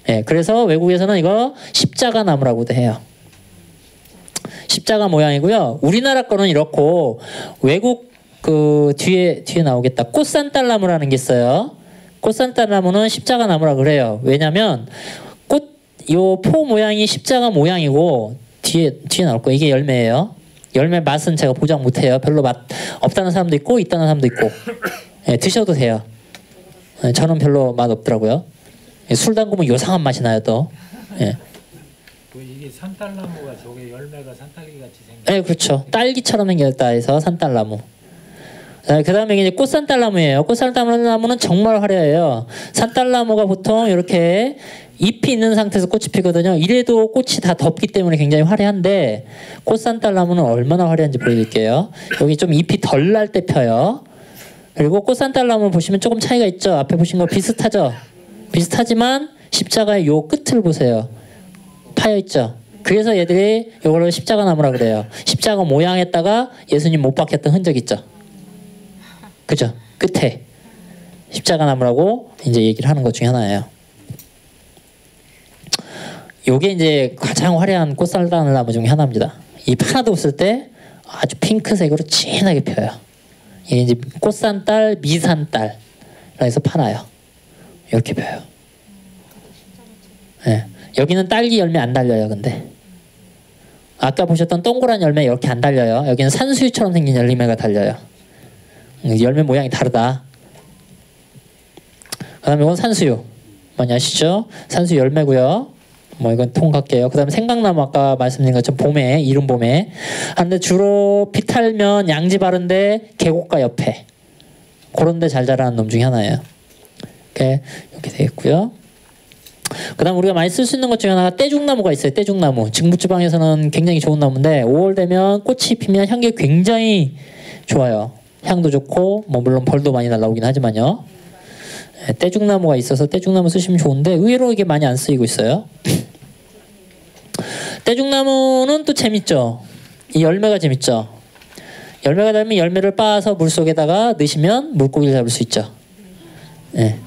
네, 그래서 외국에서는 이거 십자가 나무라고도 해요. 십자가 모양이고요. 우리나라 거는 이렇고 외국 그 뒤에 나오겠다. 꽃산딸나무라는 게 있어요. 꽃산딸나무는 십자가 나무라 그래요. 왜냐면 요 포 모양이 십자가 모양이고 뒤에 나올 거예요. 이게 열매예요. 열매 맛은 제가 보장 못해요. 별로 맛 없다는 사람도 있고 있다는 사람도 있고. 예, 드셔도 돼요. 예, 저는 별로 맛 없더라고요. 예, 술 담그면 요상한 맛이 나요 또. 예. 이게 산딸나무가 저게 열매가 산딸기 같이 생긴. 네, 그렇죠. 딸기처럼 생겼다 해서 산딸나무. 그 다음에 이제 꽃산딸나무예요. 꽃산딸나무는 정말 화려해요. 산딸나무가 보통 이렇게 잎이 있는 상태에서 꽃이 피거든요. 이래도 꽃이 다 덮기 때문에 굉장히 화려한데 꽃산딸나무는 얼마나 화려한지 보여드릴게요. 여기 좀 잎이 덜 날 때 펴요. 그리고 꽃산딸나무 보시면 조금 차이가 있죠. 앞에 보신 거 비슷하죠. 비슷하지만 십자가의 요 끝을 보세요. 파여 있죠. 그래서 얘들이 이거를 십자가 나무라 그래요. 십자가 모양에다가 예수님 못 박혔던 흔적 있죠. 그죠? 끝에 십자가 나무라고 이제 얘기를 하는 것 중에 하나예요. 요게 이제 가장 화려한 꽃산딸나무 중에 하나입니다. 잎 하나도 없을 때 아주 핑크색으로 진하게 펴요. 이게 이제 꽃산딸, 미산딸 해서 파나요. 이렇게 펴요. 네. 여기는 딸기 열매 안 달려요. 근데 아까 보셨던 동그란 열매 이렇게 안 달려요. 여기는 산수유처럼 생긴 열매가 달려요. 열매 모양이 다르다. 그 다음에 이건 산수유. 많이 아시죠? 산수유 열매고요. 뭐 이건 통갈게요. 그 다음에 생강나무 아까 말씀드린 것처럼 봄에, 이른 봄에 하는데 주로 비탈면 양지 바른데 계곡가 옆에 그런 데 잘 자라는 놈 중에 하나예요. 이렇게 되겠고요. 그 다음 우리가 많이 쓸 수 있는 것 중에 하나가 떼죽나무가 있어요. 떼죽나무. 중부지방에서는 굉장히 좋은 나무인데 5월 되면 꽃이 피면 향기 굉장히 좋아요. 향도 좋고 뭐 물론 벌도 많이 날라오긴 하지만요. 떼죽나무가 있어서 떼죽나무 쓰시면 좋은데 의외로 이게 많이 안 쓰이고 있어요. 떼죽나무는 또 재밌죠. 이 열매가 재밌죠. 열매가 달면 열매를 빻아서 물속에다가 넣으시면 물고기를 잡을 수 있죠. 네.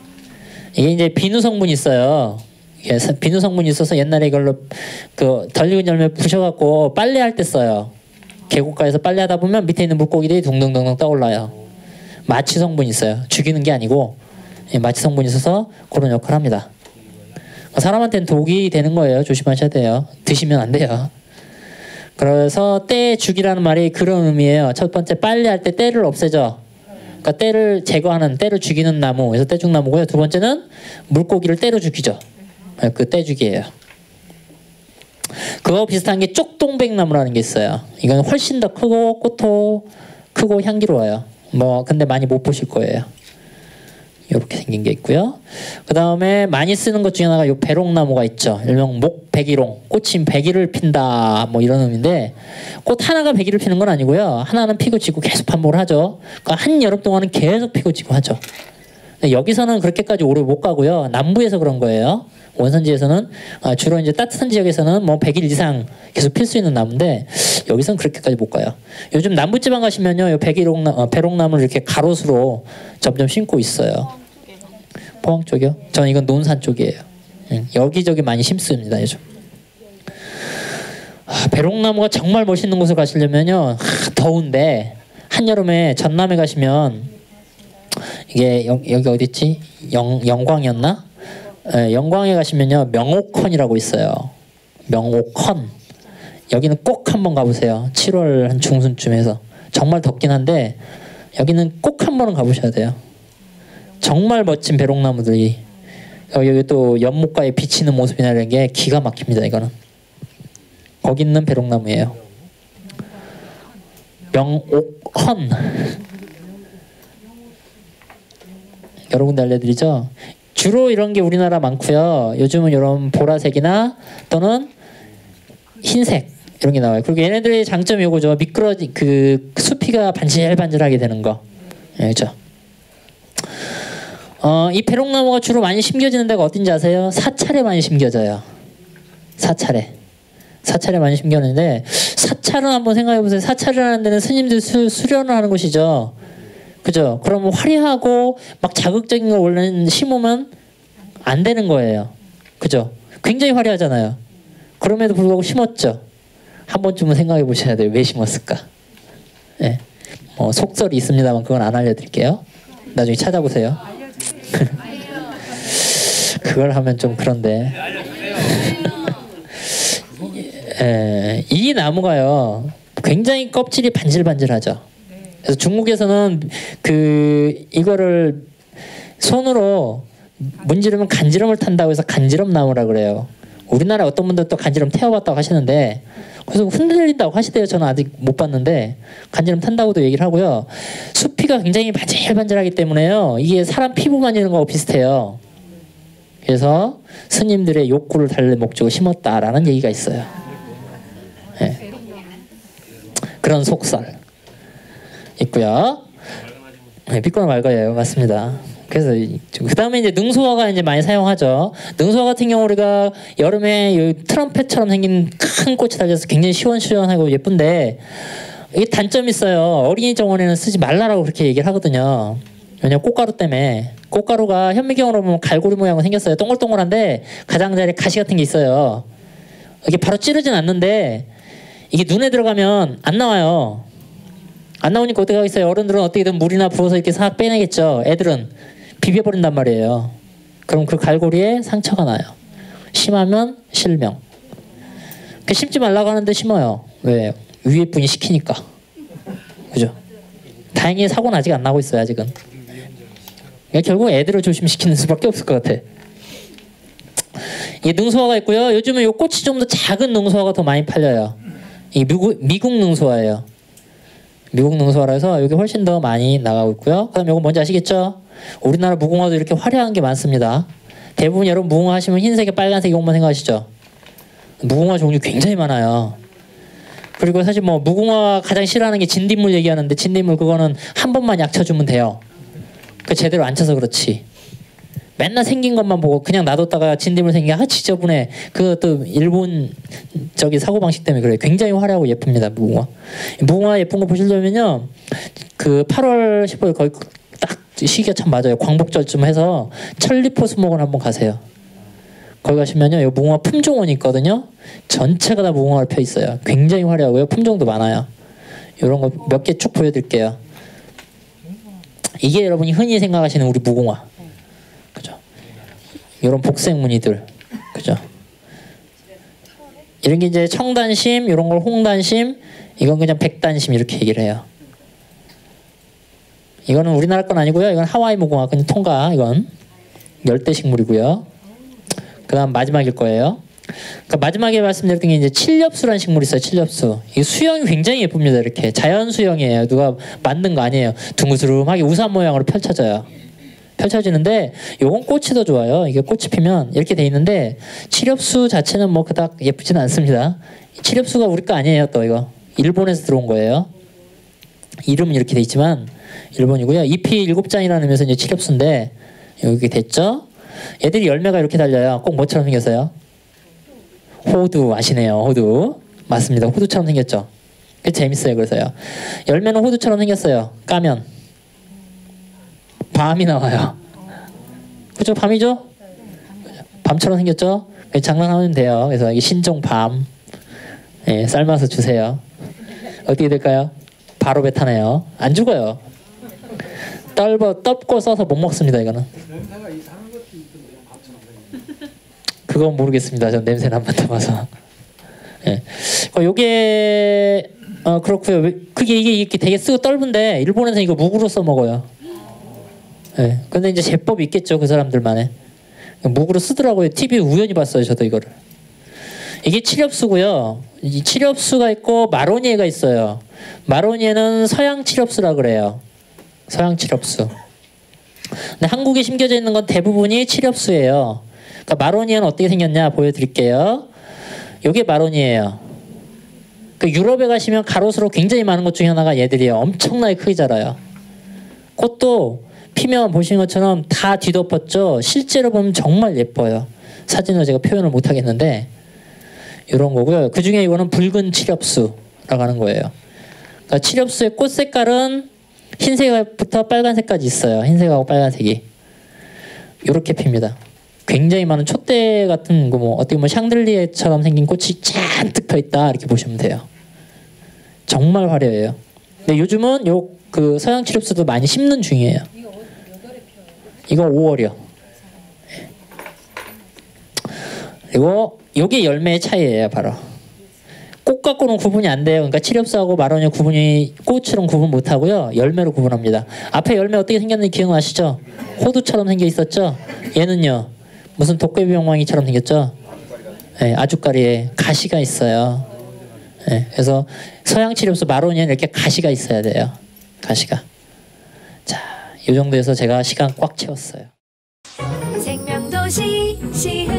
이게 이제 비누 성분이 있어요. 비누 성분이 있어서 옛날에 이걸로 덜 익은 열매 부셔갖고 빨래할 때 써요. 계곡가에서 빨래하다 보면 밑에 있는 물고기들이 둥둥둥둥 떠올라요. 마취 성분이 있어요. 죽이는 게 아니고 마취 성분이 있어서 그런 역할을 합니다. 사람한테는 독이 되는 거예요. 조심하셔야 돼요. 드시면 안 돼요. 그래서 때 죽이라는 말이 그런 의미예요. 첫 번째 빨래할 때 때를 없애죠. 그러니까 때를 제거하는, 때를 죽이는 나무. 그래서 떼죽나무고요. 두 번째는 물고기를 때로 죽이죠. 그 떼죽이에요. 그거 비슷한 게 쪽동백나무라는 게 있어요. 이건 훨씬 더 크고 꽃도 크고 향기로워요. 뭐 근데 많이 못 보실 거예요. 이렇게 생긴 게 있고요. 그 다음에 많이 쓰는 것 중에 하나가 요 배롱나무가 있죠. 일명 목백일홍, 꽃이 백일을 핀다 뭐 이런 의미인데 꽃 하나가 백일을 피는 건 아니고요. 하나는 피고 지고 계속 반복을 하죠. 그러니까 한 여름 동안은 계속 피고 지고 하죠. 근데 여기서는 그렇게까지 오래 못 가고요. 남부에서 그런 거예요. 원산지에서는 주로 이제 따뜻한 지역에서는 뭐 100일 이상 계속 필 수 있는 나무인데 여기서는 그렇게까지 못 가요. 요즘 남부지방 가시면요, 요 배롱나무를 이렇게 가로수로 점점 심고 있어요. 포항 쪽이요? 저는 이건 논산 쪽이에요. 여기저기 많이 심습니다 요즘. 배롱나무가 정말 멋있는 곳을 가시려면요, 더운데 한여름에 전남에 가시면 이게 여기 어디 있지? 영광이었나? 네, 영광에 가시면요 명옥헌이라고 있어요. 명옥헌. 여기는 꼭 한번 가보세요. 7월 한 중순쯤에서. 정말 덥긴 한데 여기는 꼭 한번은 가보셔야 돼요. 정말 멋진 배롱나무들이 여기 또 연못가에 비치는 모습이나 이런 게 기가 막힙니다. 이거는 거기 있는 배롱나무예요. 명옥헌. 여러 군데 알려드리죠. 주로 이런 게 우리나라 많고요. 요즘은 이런 보라색이나 또는 흰색 이런 게 나와요. 그리고 얘네들의 장점이 이거죠. 미끄러지 그 수피가 반질반질하게 되는 거. 그렇죠. 이 배롱나무가 주로 많이 심겨지는 데가 어딘지 아세요? 사찰에 많이 심겨져요. 사찰에 많이 심겨지는데 사찰은 한번 생각해 보세요. 사찰이라는 데는 스님들 수련을 하는 곳이죠. 그죠? 그러면 화려하고 막 자극적인 걸 원래는 심으면 안 되는 거예요. 그죠? 굉장히 화려하잖아요. 그럼에도 불구하고 심었죠. 한 번쯤은 생각해 보셔야 돼요. 왜 심었을까? 네. 속설이 있습니다만 그건 안 알려드릴게요. 나중에 찾아보세요. 그걸 하면 좀 그런데 이 나무가요 굉장히 껍질이 반질반질하죠. 그래서 중국에서는 이거를 손으로 문지르면 간지럼을 탄다고 해서 간지럼 나무라 그래요. 우리나라 어떤 분들 또 간지럼 태워봤다고 하시는데 그래서 흔들린다고 하시대요. 저는 아직 못 봤는데 간지럼 탄다고도 얘기를 하고요. 수피가 굉장히 반질반질하기 때문에요. 이게 사람 피부 만지는 거하고 비슷해요. 그래서 스님들의 욕구를 달랠 목적으로 심었다라는 얘기가 있어요. 네. 그런 속설 있고요. 네, 비꼬나 말 거예요. 맞습니다. 그래서 그 다음에 이제 능소화가 이제 많이 사용하죠. 능소화 같은 경우 우리가 여름에 트럼펫처럼 생긴 큰 꽃이 달려서 굉장히 시원시원하고 예쁜데 이게 단점이 있어요. 어린이 정원에는 쓰지 말라라고 그렇게 얘기를 하거든요. 왜냐면 꽃가루 때문에. 꽃가루가 현미경으로 보면 갈고리 모양으로 생겼어요. 동글동글한데 가장자리에 가시 같은 게 있어요. 이게 바로 찌르진 않는데 이게 눈에 들어가면 안 나와요. 안 나오니까 어떻게 하겠어요? 어른들은 어떻게든 물이나 부어서 이렇게 싹 빼내겠죠. 애들은 비벼버린단 말이에요. 그럼 그 갈고리에 상처가 나요. 심하면 실명. 심지 말라고 하는데 심어요. 왜? 위에 분이 시키니까. 그죠? 다행히 사고는 아직 안 나고 있어요. 아직은. 결국 애들을 조심시키는 수밖에 없을 것 같아. 이게 능소화가 있고요. 요즘은 요 꽃이 좀 더 작은 능소화가 더 많이 팔려요. 이 미국 능소화예요. 미국 능소화라 해서 여기 훨씬 더 많이 나가고 있고요. 그다음 이거 뭔지 아시겠죠? 우리나라 무궁화도 이렇게 화려한 게 많습니다. 대부분 여러분 무궁화 하시면 흰색에 빨간색 이것만 생각하시죠? 무궁화 종류 굉장히 많아요. 그리고 사실 뭐 무궁화 가장 싫어하는 게 진딧물 얘기하는데 진딧물 그거는 한 번만 약 쳐주면 돼요. 그 제대로 안 쳐서 그렇지. 맨날 생긴 것만 보고 그냥 놔뒀다가 진딧물 생긴 게 지저분해. 그것도 일본 사고방식 때문에 그래요. 굉장히 화려하고 예쁩니다. 무궁화. 무궁화 예쁜 거 보시려면요. 그 8월 10월 거의 딱 시기가 참 맞아요. 광복절쯤 해서 천리포 수목원 한번 가세요. 거기 가시면요. 이 무궁화 품종원이 있거든요. 전체가 다 무궁화를 펴 있어요. 굉장히 화려하고요. 품종도 많아요. 이런 거 몇 개 쭉 보여드릴게요. 이게 여러분이 흔히 생각하시는 우리 무궁화. 그죠? 이런 복색 무늬들. 그죠? 이런 게 이제 청단심, 이런 걸 홍단심, 이건 그냥 백단심 이렇게 얘기를 해요. 이거는 우리나라 건 아니고요. 이건 하와이 무궁화, 그냥 통가. 이건 열대식물이고요. 그 다음 마지막일 거예요. 그러니까 마지막에 말씀드렸던 게 이제 칠렵수라는 식물이 있어요. 칠렵수. 이 수영이 굉장히 예쁩니다. 이렇게 자연 수영이에요. 누가 만든 거 아니에요. 둥그스름하게 우산 모양으로 펼쳐져요. 펼쳐지는데 요건 꽃이 더 좋아요. 이게 꽃이 피면 이렇게 돼 있는데 칠엽수 자체는 뭐 그닥 예쁘지는 않습니다. 칠엽수가 우리 거 아니에요. 또 이거 일본에서 들어온 거예요. 이름은 이렇게 돼 있지만 일본이고요. 잎이 7장이라는 의미에서 이제 칠엽수인데 여기 됐죠? 얘들이 열매가 이렇게 달려요. 꼭 뭐처럼 생겼어요? 호두 아시네요. 호두 맞습니다. 호두처럼 생겼죠. 재밌어요. 그래서요. 열매는 호두처럼 생겼어요. 까면 밤이 나와요. 그죠? 밤이죠? 밤처럼 생겼죠? 장난하면 돼요. 그래서 이 신종 밤 예, 삶아서 주세요. 어떻게 될까요? 바로 배 타네요. 안 죽어요. 떫고 써서 못 먹습니다. 이거는. 냄새가 이상한 것도 있던데요. 밥처럼 생긴. 그건 모르겠습니다. 전 냄새는 안 맡아봐서. 예. 요게 그렇고요. 그게 이게 되게 쓰고 떫은데 일본에서 이거 묵으로 써 먹어요. 예. 근데 이제 제법이 있겠죠. 그 사람들만의. 묵으로 쓰더라고요. TV 우연히 봤어요. 저도 이거를. 이게 칠엽수고요. 이 칠엽수가 있고 마로니에가 있어요. 마로니에는 서양 칠엽수라 그래요. 서양 칠엽수. 근데 한국에 심겨져 있는 건 대부분이 칠엽수예요. 그러니까 마로니에는 어떻게 생겼냐 보여드릴게요. 이게 마로니에예요. 그 유럽에 가시면 가로수로 굉장히 많은 것 중에 하나가 얘들이에요. 엄청나게 크게 자라요. 꽃도 피면 보시는 것처럼 다 뒤덮었죠. 실제로 보면 정말 예뻐요. 사진으로 제가 표현을 못 하겠는데 이런 거고요. 그 중에 이거는 붉은 칠엽수라고 하는 거예요. 그러니까 칠엽수의 꽃 색깔은 흰색부터 빨간색까지 있어요. 흰색하고 빨간색이 이렇게 핍니다. 굉장히 많은 촛대 같은 거 뭐 어떻게 보면 샹들리에처럼 생긴 꽃이 잔뜩 펴 있다 이렇게 보시면 돼요. 정말 화려해요. 근데 요즘은 그 서양 칠엽수도 많이 심는 중이에요. 이거 5월이요. 그리고 요게 열매의 차이예요. 바로 꽃 갖고는 구분이 안 돼요. 그러니까 칠엽사하고 마로니아 구분이 꽃으로는 구분 못 하고요. 열매로 구분합니다. 앞에 열매 어떻게 생겼는지 기억나시죠? 호두처럼 생겨 있었죠? 얘는요. 무슨 도깨비 엉망이처럼 생겼죠? 네, 아주까리에 가시가 있어요. 네, 그래서 서양 칠엽수 마로니아는 이렇게 가시가 있어야 돼요. 가시가. 자, 이 정도에서 제가 시간 꽉 채웠어요. 생명도시 시흥